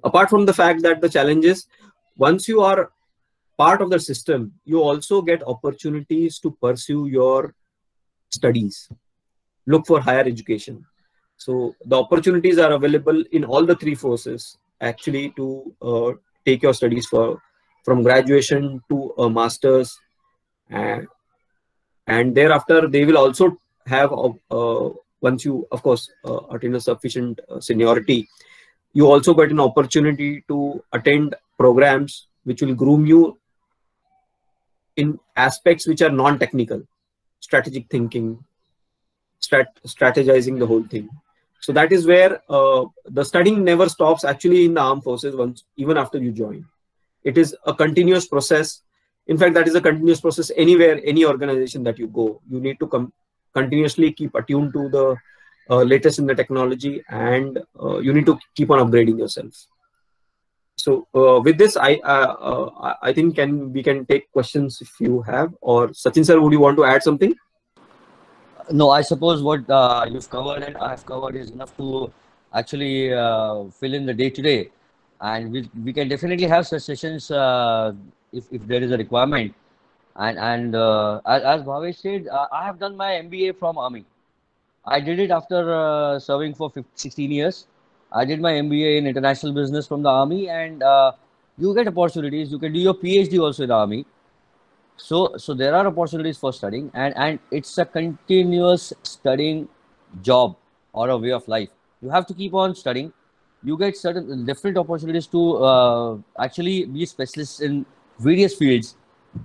apart from the fact that the challenges, once you are part of the system, you also get opportunities to pursue your studies, look for higher education. So the opportunities are available in all the three forces actually to take your studies from graduation to a master's, and thereafter they will also have once you of course attain a sufficient seniority, you also get an opportunity to attend programs which will groom you in aspects which are non-technical, strategic thinking, strategizing the whole thing. So that is where the studying never stops actually in the armed forces, even after you join. It is a continuous process. In fact, that is a continuous process anywhere, any organization that you go. You need to continuously keep attuned to the latest in the technology, and you need to keep on upgrading yourself. So with this, I think we can take questions if you have. Or Sachin sir, would you want to add something? No, I suppose what you've covered and I've covered is enough to actually fill in the day-to-day. And we can definitely have such sessions if there is a requirement. And as Bhavesh said, I have done my MBA from Army. I did it after serving for 16 years. I did my MBA in international business from the army, and you get opportunities. You can do your PhD also in the army. So there are opportunities for studying, and it's a continuous studying job or a way of life. You have to keep on studying. You get certain different opportunities to actually be specialists in various fields,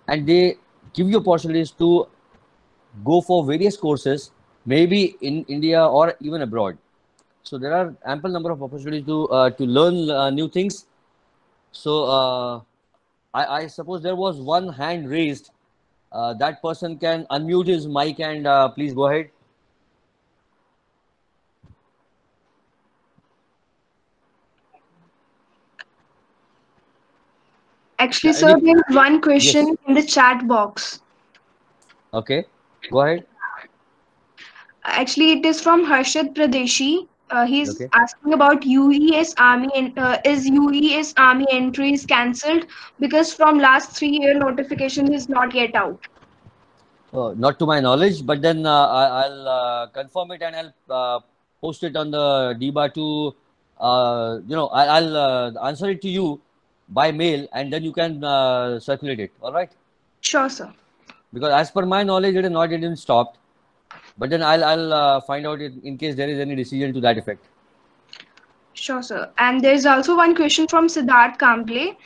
and they give you opportunities to go for various courses, maybe in India or even abroad. So there are ample number of opportunities to learn new things. So I suppose there was one hand raised. That person can unmute his mic and please go ahead. Actually, sir, there's one question Yes. in the chat box. Okay, go ahead. Actually, it is from Harshad Pradeshi. He's Okay. asking about UES Army and is UES Army entries cancelled because from last 3 year notification is not yet out. Not to my knowledge, but then I'll confirm it and I'll post it on the DBATU. I'll answer it to you by mail, and then you can circulate it. All right? Sure, sir. Because as per my knowledge, it is not even stopped. But then I'll find out in case there is any decision to that effect. Sure, sir. And there's also one question from Siddharth Kamble.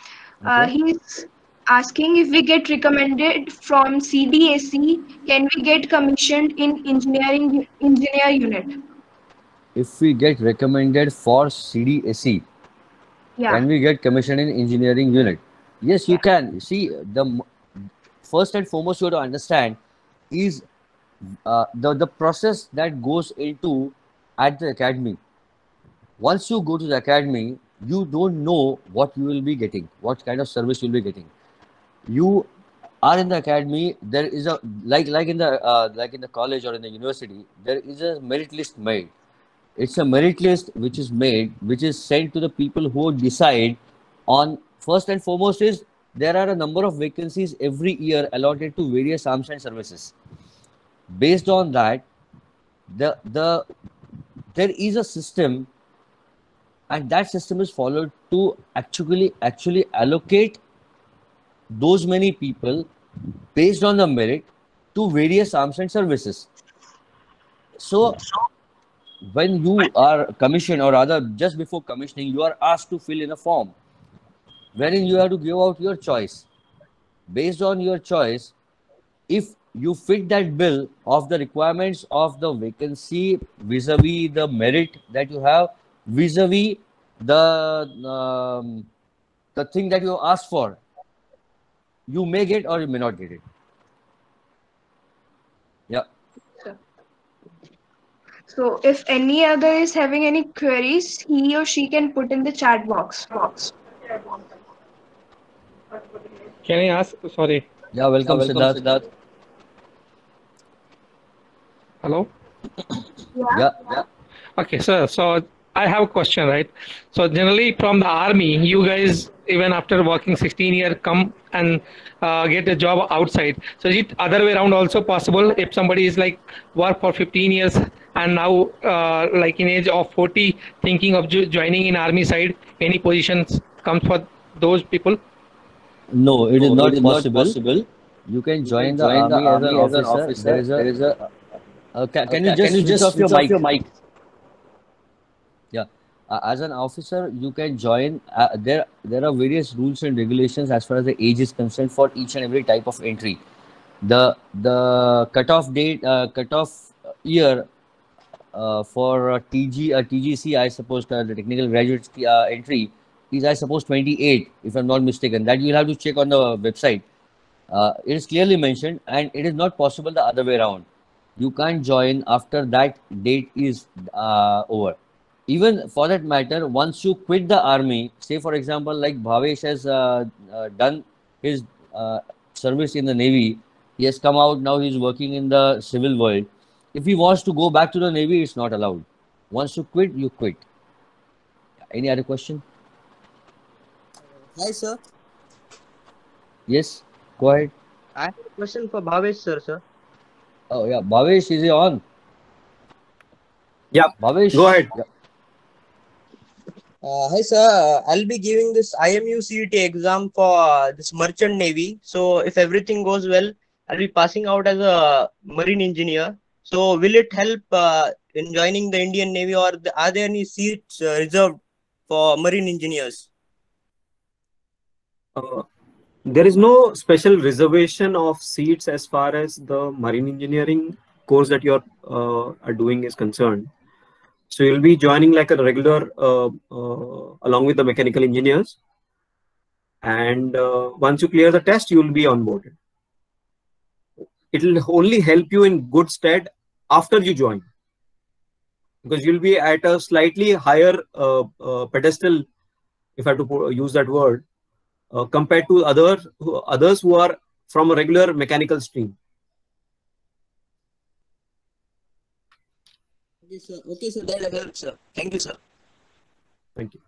Okay. He's asking if we get recommended from CDAC, can we get commissioned in engineer unit? If we get recommended for CDAC, Yeah. can we get commissioned in engineering unit? Yes, you Yeah. can. See, the first and foremost you have to understand is the process that goes into at the academy. Once you go to the academy, you don't know what you will be getting, what kind of service you'll be getting. You are in the academy. There is a like in the college or in the university. There is a merit list made. It's a merit list which is made, which is sent to the people who decide on. First and foremost is there are a number of vacancies every year allotted to various arms and services. Based on that, there is a system, and that system is followed to actually allocate those many people based on the merit to various arms and services. So when you are commissioned, or rather just before commissioning, you are asked to fill in a form wherein you have to give out your choice. Based on your choice, if you fit that bill of the requirements of the vacancy vis-a-vis the merit that you have, vis-a-vis the thing that you asked for, you may get or you may not get it. Yeah. So if any other is having any queries, he or she can put in the chat box. Can I ask? Sorry. Yeah, welcome, Siddharth. Hello? Yeah. Okay, sir. So I have a question, right? So generally from the army, you guys, even after working 16 years, come and get a job outside. So is it other way around also possible? If somebody is like work for 15 years and now like in age of 40, thinking of joining in army side, any positions comes for those people? No, it is not possible. You can join the army as an officer. There is a. Can you just switch off your mic? Yeah, as an officer, you can join. There are various rules and regulations as far as the age is concerned for each and every type of entry. The cutoff date, cutoff year for TGC, I suppose, the technical graduate entry is, I suppose, 28, if I'm not mistaken. That you'll have to check on the website. It is clearly mentioned, and it is not possible the other way around. You can't join after that date is over. Even for that matter, once you quit the army, say for example, like Bhavesh has done his service in the Navy, he has come out, now he's working in the civil world. If he wants to go back to the Navy, it's not allowed. Once you quit, you quit. Any other question? Hi, sir. Yes, go ahead. I have a question for Bhavesh, sir. Oh, yeah. Bhavesh, is he on? Yeah. Bhavesh, Go ahead. Yeah. Hi sir, I'll be giving this IMU CET exam for this merchant navy. So if everything goes well, I'll be passing out as a marine engineer. So will it help in joining the Indian Navy, or are there any seats reserved for marine engineers? There is no special reservation of seats as far as the marine engineering course that you are doing is concerned. So you'll be joining like a regular along with the mechanical engineers. And once you clear the test, you will be onboarded. It will only help you in good stead after you join, because you'll be at a slightly higher pedestal, if I have to use that word, compared to others who are from a regular mechanical stream. Okay, sir, that helps, sir. Thank you, sir. Thank you.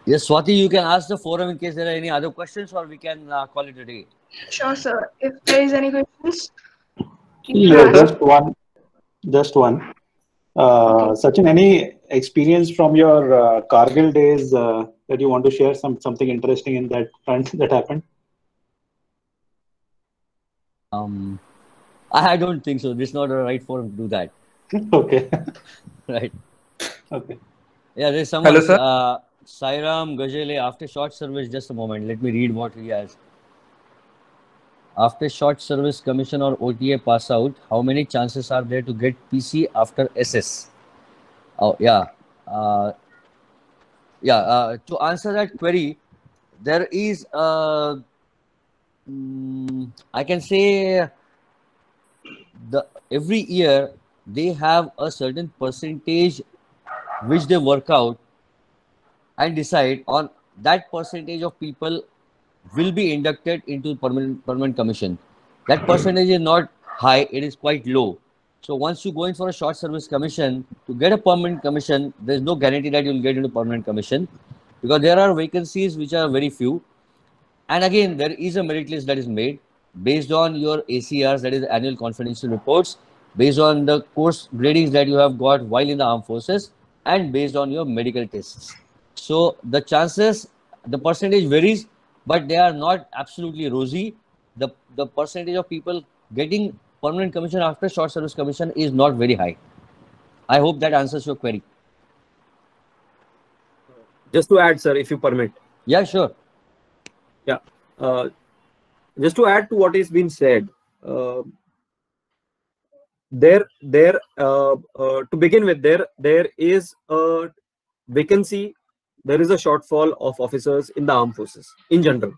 Yes, Swati, you can ask the forum in case there are any other questions, or we can call it a day. Sure, sir. If there is any questions, Yeah, just one. Sachin, any experience from your Kargil days that you want to share? Something interesting in that front that happened? I don't think so. This is not the right forum to do that. Okay. Right. Okay. Yeah, there's someone. Hello, sir. Sairam Gajale, after short service, just a moment. Let me read what he has. After short service commission or OTA pass out, how many chances are there to get PC after SS? Oh, yeah. To answer that query, there is I can say every year they have a certain percentage which they work out and decide on that percentage of people will be inducted into permanent commission. That percentage is not high, it is quite low. So once you go in for a short service commission, to get a permanent commission, there is no guarantee that you will get into permanent commission, because there are vacancies which are very few. And again, there is a merit list that is made based on your ACRs, that is annual confidential reports, based on the course gradings that you have got while in the armed forces, and based on your medical tests. So the chances, the percentage varies, but they are not absolutely rosy. The percentage of people getting permanent commission after short service commission is not very high. I hope that answers your query. Just to add, sir, if you permit. Yeah, sure. Yeah. Just to add to what is being said, to begin with, there is a vacancy, there is a shortfall of officers in the armed forces in general.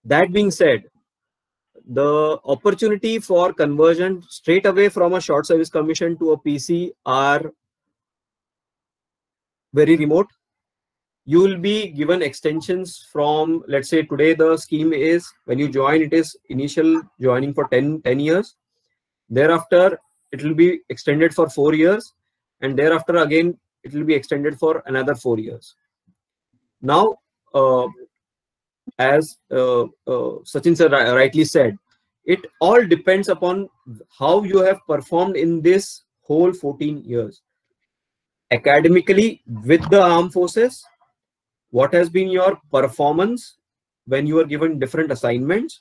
That being said, the opportunity for conversion straight away from a short service commission to a PC are very remote. You will be given extensions from, let's say today the scheme is, when you join, it is initial joining for 10 years. Thereafter, it will be extended for 4 years. And thereafter, again, it will be extended for another 4 years. Now, as Sachin sir rightly said, it all depends upon how you have performed in this whole 14 years. Academically, with the armed forces, what has been your performance when you are given different assignments,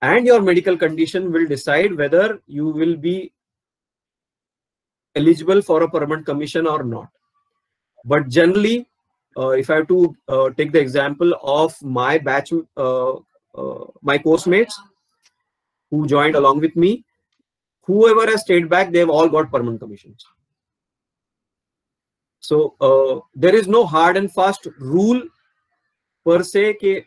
and your medical condition will decide whether you will be eligible for a permanent commission or not. But generally, if I have to take the example of my batch, my course mates who joined along with me, whoever has stayed back, they've all got permanent commissions. So there is no hard and fast rule per se ke,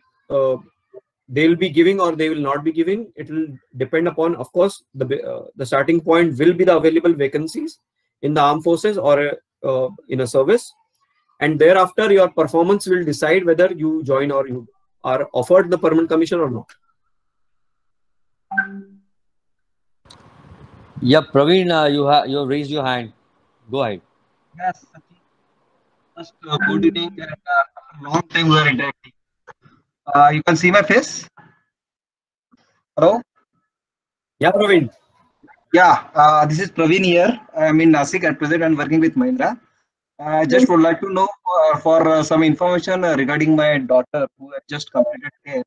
they will be giving or they will not be giving. It will depend upon, of course, the starting point will be the available vacancies in the armed forces or in a service, and thereafter your performance will decide whether you join or you are offered the permanent commission or not. Yeah, Praveen, you have raised your hand. Go ahead. Yes, just good evening. And, after a long time we are interacting. You can see my face. Hello. Yeah, Praveen. Yeah, this is Praveen here. I'm in Nasik at present and working with Mahindra. I just would like to know for some information regarding my daughter who has just completed 10th,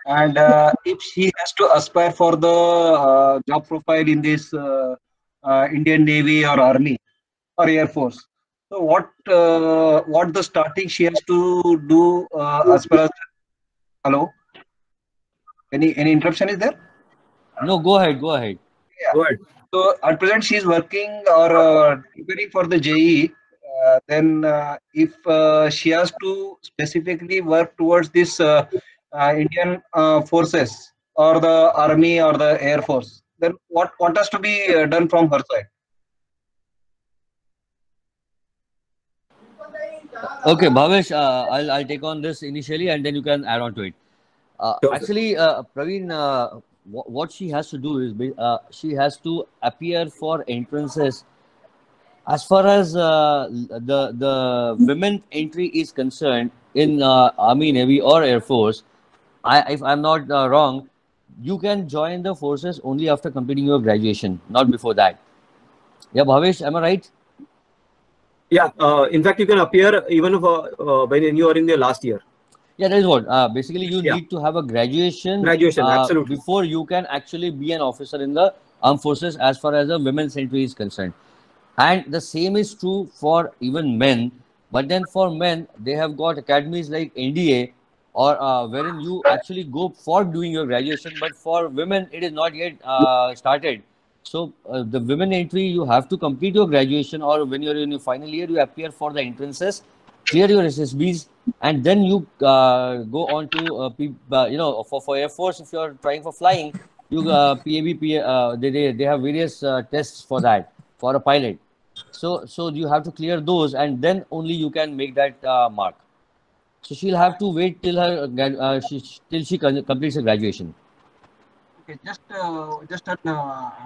and if she has to aspire for the job profile in this Indian Navy or Army or Air Force. So what the starting she has to do as far as hello? Any interruption is there? No, go ahead. Go ahead. Yeah. Go ahead. So at present she is working or preparing for the JE. Then if she has to specifically work towards this Indian forces or the army or the air force, then what has to be done from her side? Okay, Bhavesh, I'll take on this initially, and then you can add on to it. Sure, sir. Actually, Praveen, what she has to do is she has to appear for entrances. As far as the women entry is concerned in Army, Navy, or Air Force, if I'm not wrong, you can join the forces only after completing your graduation, not before that. Yeah, Bhavesh, am I right? Yeah. In fact, you can appear even if, when you are in your last year. Yeah, that is what. Basically, you Yeah. need to have a graduation. Graduation, absolutely. Before you can actually be an officer in the armed forces as far as the women's entry is concerned. And the same is true for even men. But then for men, they have got academies like NDA or wherein you actually go for doing your graduation. But for women, it is not yet started. So the women entry, you have to complete your graduation, or when you're in your final year, you appear for the entrances, clear your SSBs, and then you go on to for Air Force. If you're trying for flying, you PAB, they have various tests for that for a pilot. So you have to clear those, and then only you can make that mark. So she'll have to wait till till she completes her graduation. Okay, just an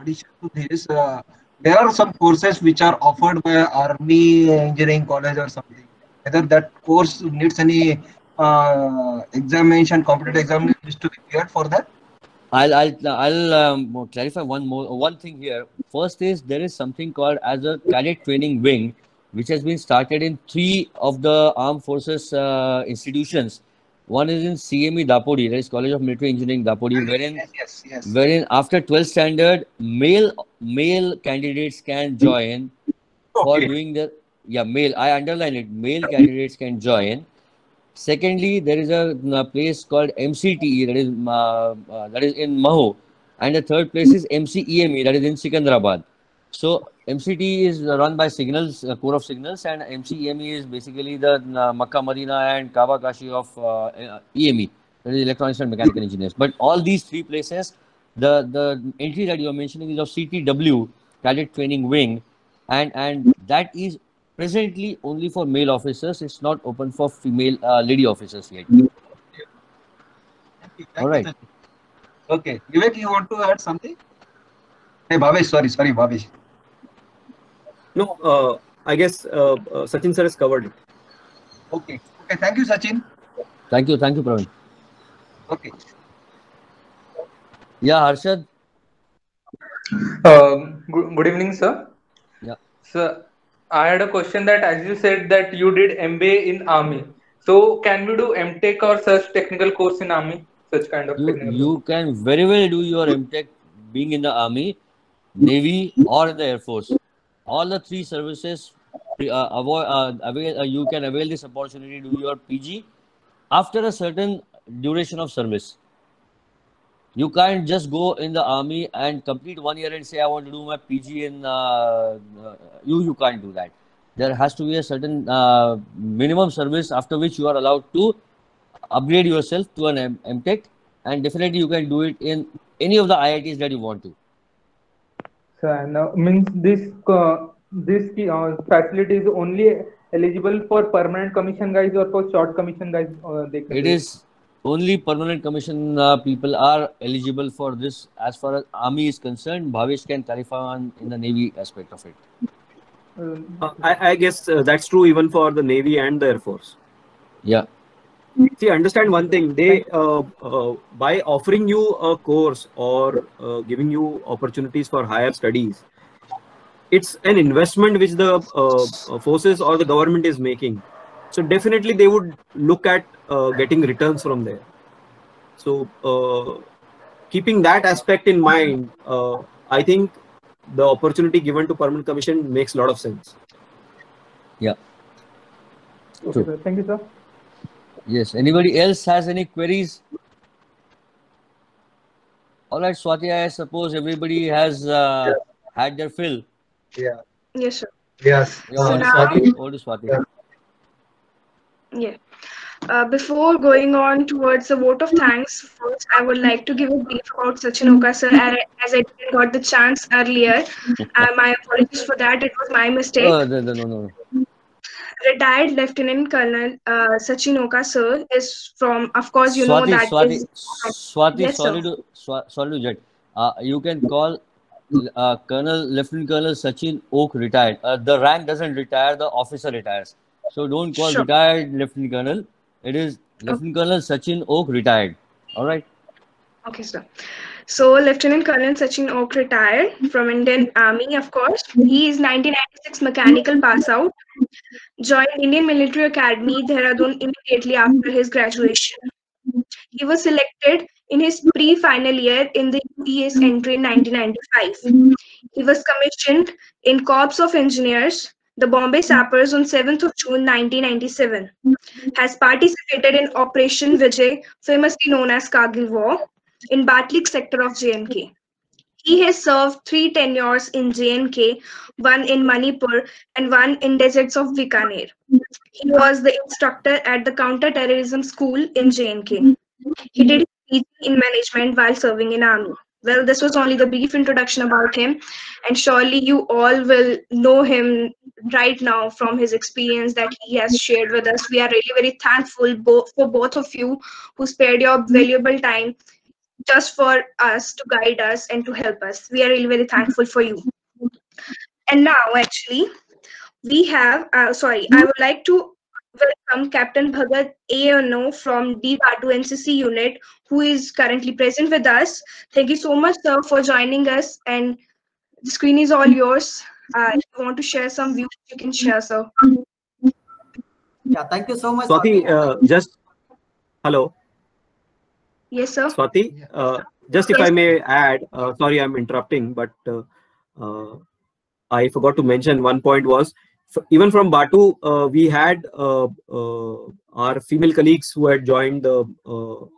addition to this, there are some courses which are offered by Army Engineering College or something. Whether that course needs any examination, competitive examination is to be cleared for that. I'll clarify one thing here. First is there is something called as a cadet training wing, which has been started in 3 of the armed forces institutions. One is in CME Dapodi, that is College of Military Engineering Dapodi, Yes. wherein after 12th standard, male candidates can join for Okay. doing male. I underline it. Male candidates can join. Secondly, there is a place called MCTE that is in Maho, and the third place is MCEME that is in Sikandrabad. So MCTE is run by Signals, Corps of Signals, and MCEME is basically the Makkah, Madina, and Kaaba Kashi of EME, that is Electronics and Mechanical Engineers. But all these 3 places, the entry that you are mentioning is of CTW, Cadet Training Wing, and that is presently only for male officers. It's not open for female lady officers yet. Thank All you, right. Sachin. Okay, Vivek, you want to add something? Hey, Bhavesh, sorry, Bhavesh. No, I guess Sachin sir has covered it. Okay, thank you, Sachin. Thank you, Praveen. Okay. Yeah, Harshad. Good evening, sir. Yeah. So I had a question that, as you said that you did MBA in Army, so can we do MTech or such technical course in Army? Such kind of technical course. You can very well do your MTech being in the Army, Navy, or in the Air Force. All the 3 services, you can avail this opportunity to do your PG after a certain duration of service. You can't just go in the Army and complete 1 year and say, I want to do my PG in you can't do that. There has to be a certain minimum service after which you are allowed to upgrade yourself to an MTech, and definitely you can do it in any of the IITs that you want to. So means this facility is only eligible for permanent commission guys or for short commission guys? It is only permanent commission people are eligible for this. As far as Army is concerned, Bhavesh can clarify on in the Navy aspect of it. I guess that's true even for the Navy and the Air Force. Yeah. See, understand one thing. They by offering you a course or giving you opportunities for higher studies, it's an investment which the forces or the government is making. So definitely they would look at getting returns from there. So keeping that aspect in mind, I think the opportunity given to Permanent Commission makes a lot of sense. Yeah. Okay, sir. Thank you, sir. Yes. Anybody else has any queries? All right, Swati, I suppose everybody has had their fill. Yeah. Yes, sir. Yes. So now, Swati. Over to Swati. yeah. Before going on towards the vote of thanks, first I would like to give a brief about Sachin Oka sir, as I didn't got the chance earlier. My apologies for that. It was my mistake. Oh, no. Retired Lieutenant Colonel Sachin Oka sir is from, of course, you know that is. Swati, Yes, sorry sir. to jet. You can call Lieutenant Colonel Sachin Oak retired. The rank doesn't retire, the officer retires. So don't call Sure. retired Lieutenant Colonel. It is Lieutenant Colonel Sachin Oak retired. All right. Okay, sir. So Lieutenant Colonel Sachin Oak retired from Indian Army, of course. He is 1996 mechanical pass out. Joined Indian Military Academy, Dehradun immediately after his graduation. He was selected in his pre-final year in the UPS entry in 1995. He was commissioned in Corps of Engineers, the Bombay Sappers on 7th of June 1997. Has participated in Operation Vijay, famously known as Kargil War, in Batlik sector of JNK. He has served 3 tenures in JNK, one in Manipur and one in deserts of Bikaner. He was the instructor at the counter-terrorism school in JNK. He did PG in management while serving in army. Well, this was only the brief introduction about him, and surely you all will know him right now from his experience that he has shared with us. We are really very thankful for both of you who spared your valuable time just for us to guide us and to help us. We are really very thankful for you. And now, actually, we have, I would like to welcome Captain Bhagat ANO from DBATU NCC unit, who is currently present with us. Thank you so much, sir, for joining us. And the screen is all yours. If you want to share some views, you can share, sir. Yeah, thank you so much. Swati, hello. Yes, sir. Swati, just if I may add, sorry, I'm interrupting, but I forgot to mention one point was, even from Batu, we had our female colleagues who had joined the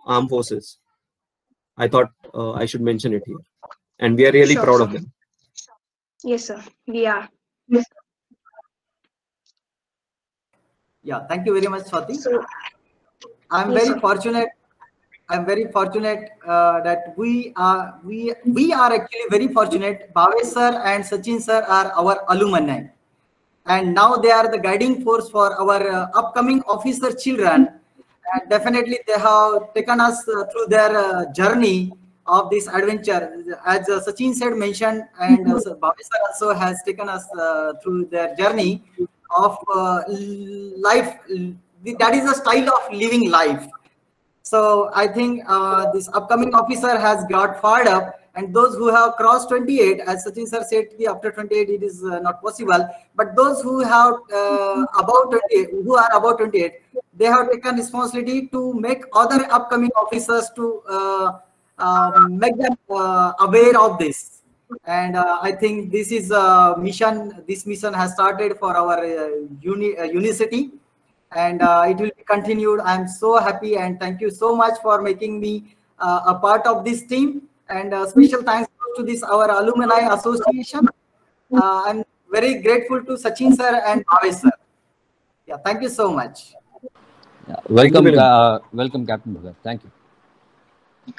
armed forces. I thought I should mention it here. And we are really proud of them. Yes, sir. We are. Yeah, thank you very much, Swati. So, I'm yes, very sir. fortunate. I'm very fortunate that we are actually very fortunate. Bhavesh sir and Sachin sir are our alumni, and now they are the guiding force for our upcoming officer children. And definitely, they have taken us through their journey of this adventure. As Sachin said, mentioned, and Bhavesh sir also has taken us through their journey of life. That is a style of living life. So I think this upcoming officer has got fired up, and those who have crossed 28, as Sachin sir said, after 28 it is not possible. But those who have about 28, who are about 28, they have taken responsibility to make other upcoming officers to make them aware of this. And I think this is a mission. This mission has started for our university. And it will be continued. I'm so happy, and thank you so much for making me a part of this team. And special thanks to this our Alumni Association. I'm very grateful to Sachin sir and Bhavesh sir. Yeah, thank you so much. Yeah, welcome, welcome, Captain Bhagat. Thank you.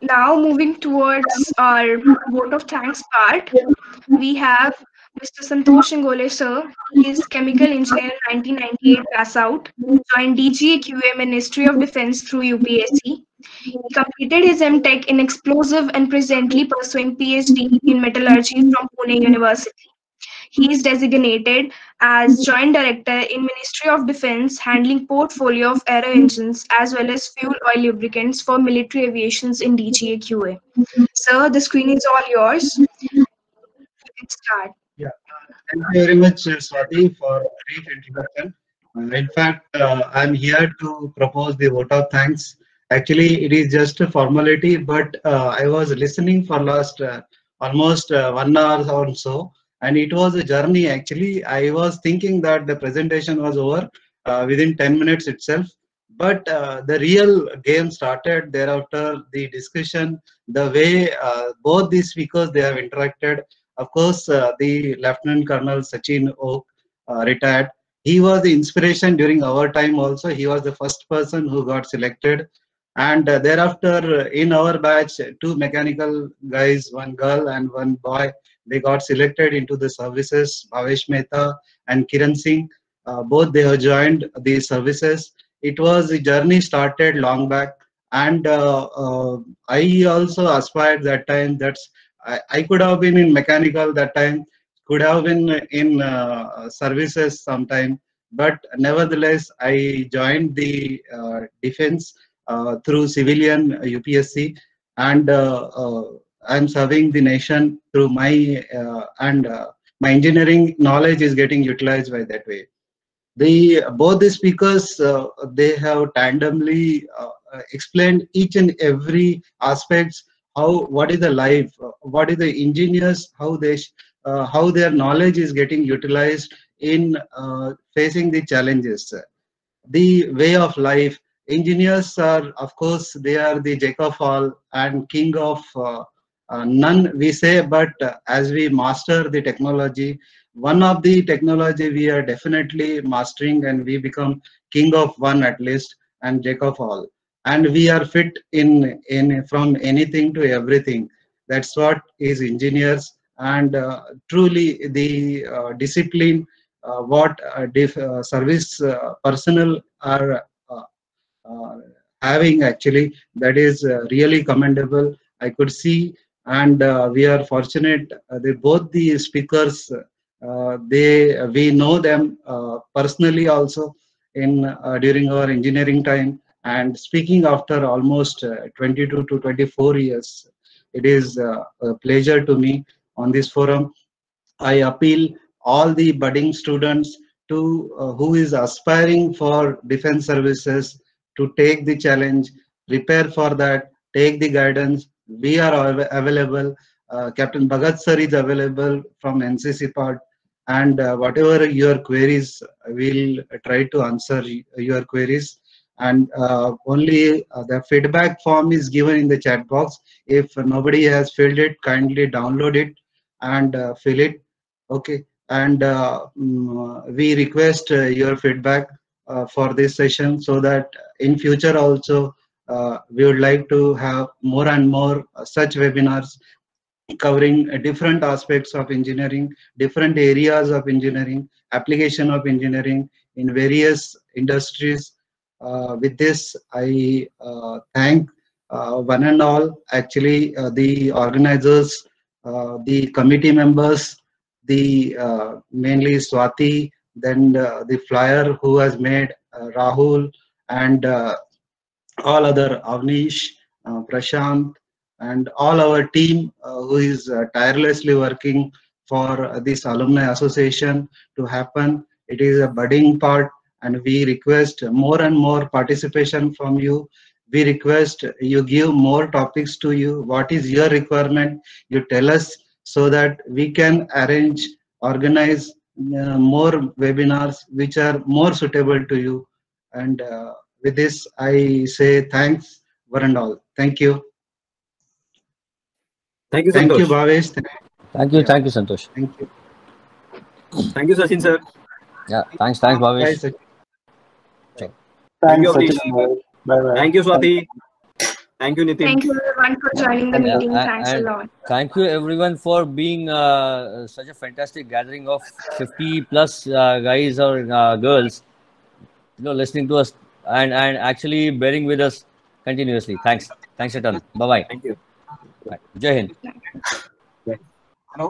Now moving towards our vote of thanks part, we have Mr. Santosh Ingole, sir. He is chemical engineer, 1998 pass out, joined DGAQA Ministry of Defense through UPSC. He completed his M.Tech in explosive and presently pursuing PhD in metallurgy from Pune University. He is designated as Joint Director in Ministry of Defence, handling portfolio of aero engines as well as fuel oil lubricants for military aviations in DGAQA. Sir, the screen is all yours. You can start. Yeah, thank you very much, Swati, for a brief introduction. In fact, I'm here to propose the vote of thanks. Actually, it is just a formality, but I was listening for last almost 1 hour or so, and it was a journey. Actually, I was thinking that the presentation was over within 10 minutes itself, but the real game started thereafter. The discussion, the way both the speakers they have interacted. Of course, the Lieutenant Colonel Sachin Oak, retired. He was the inspiration during our time also. He was the first person who got selected. And thereafter, in our batch, 2 mechanical guys, 1 girl and 1 boy, they got selected into the services, Bhavesh Mehta and Kiran Singh. Both they have joined the services. It was a journey started long back. And I also aspired that time. I could have been in mechanical that time, could have been in services sometime, but nevertheless, I joined the defense through civilian UPSC, and I'm serving the nation through my my engineering knowledge is getting utilized by that way. Both the speakers they have tandemly explained each and every aspects, what is the life, what is the engineers, how their knowledge is getting utilized in facing the challenges, the way of life. Engineers are, of course, they are the jack of all and king of none, we say, but as we master the technology, one of the technology we are definitely mastering, and we become king of one at least and jack of all, and we are fit in from anything to everything. That's what is engineers. And truly the discipline what service personnel are having, actually, that is really commendable, I could see. And we are fortunate, both the speakers, we know them personally also in during our engineering time. And speaking after almost 22 to 24 years, it is a pleasure to me on this forum. I appeal all the budding students to who is aspiring for defense services to take the challenge, prepare for that, take the guidance. We are available. Captain Bhagat sir is available from NCC part, and whatever your queries, we'll try to answer your queries. And only the feedback form is given in the chat box. If nobody has filled it, kindly download it and fill it. Okay, and we request your feedback for this session, so that in future also we would like to have more and more such webinars covering different aspects of engineering, different areas of engineering, application of engineering in various industries. With this, I thank one and all, actually, the organizers, the committee members, the mainly Swati, then the flyer who has made Rahul, and all other Avnish, Prashant, and all our team who is tirelessly working for this alumni association to happen. It is a budding part, and we request more and more participation from you. We request you give more topics to you. What is your requirement? You tell us, so that we can organize more webinars which are more suitable to you. And with this, I say thanks, one and all. Thank you. Thank you, Thank Santosh. you, Bhavesh. Thank you, thank you, Santosh. Thank you. Thank you, Sachin sir. Yeah, thanks, Bhavesh. Bye, Thank Thanks, you, Sachin. Avnish. Bye-bye. Thank you, Swati. Thank you, Nitin. Thank you everyone for joining the meeting. Thanks a lot. Thank you everyone for being such a fantastic gathering of 50 plus guys or girls, listening to us and actually bearing with us continuously. Thanks a ton. Bye bye. Thank you. Bye. Jai Hind. Bye.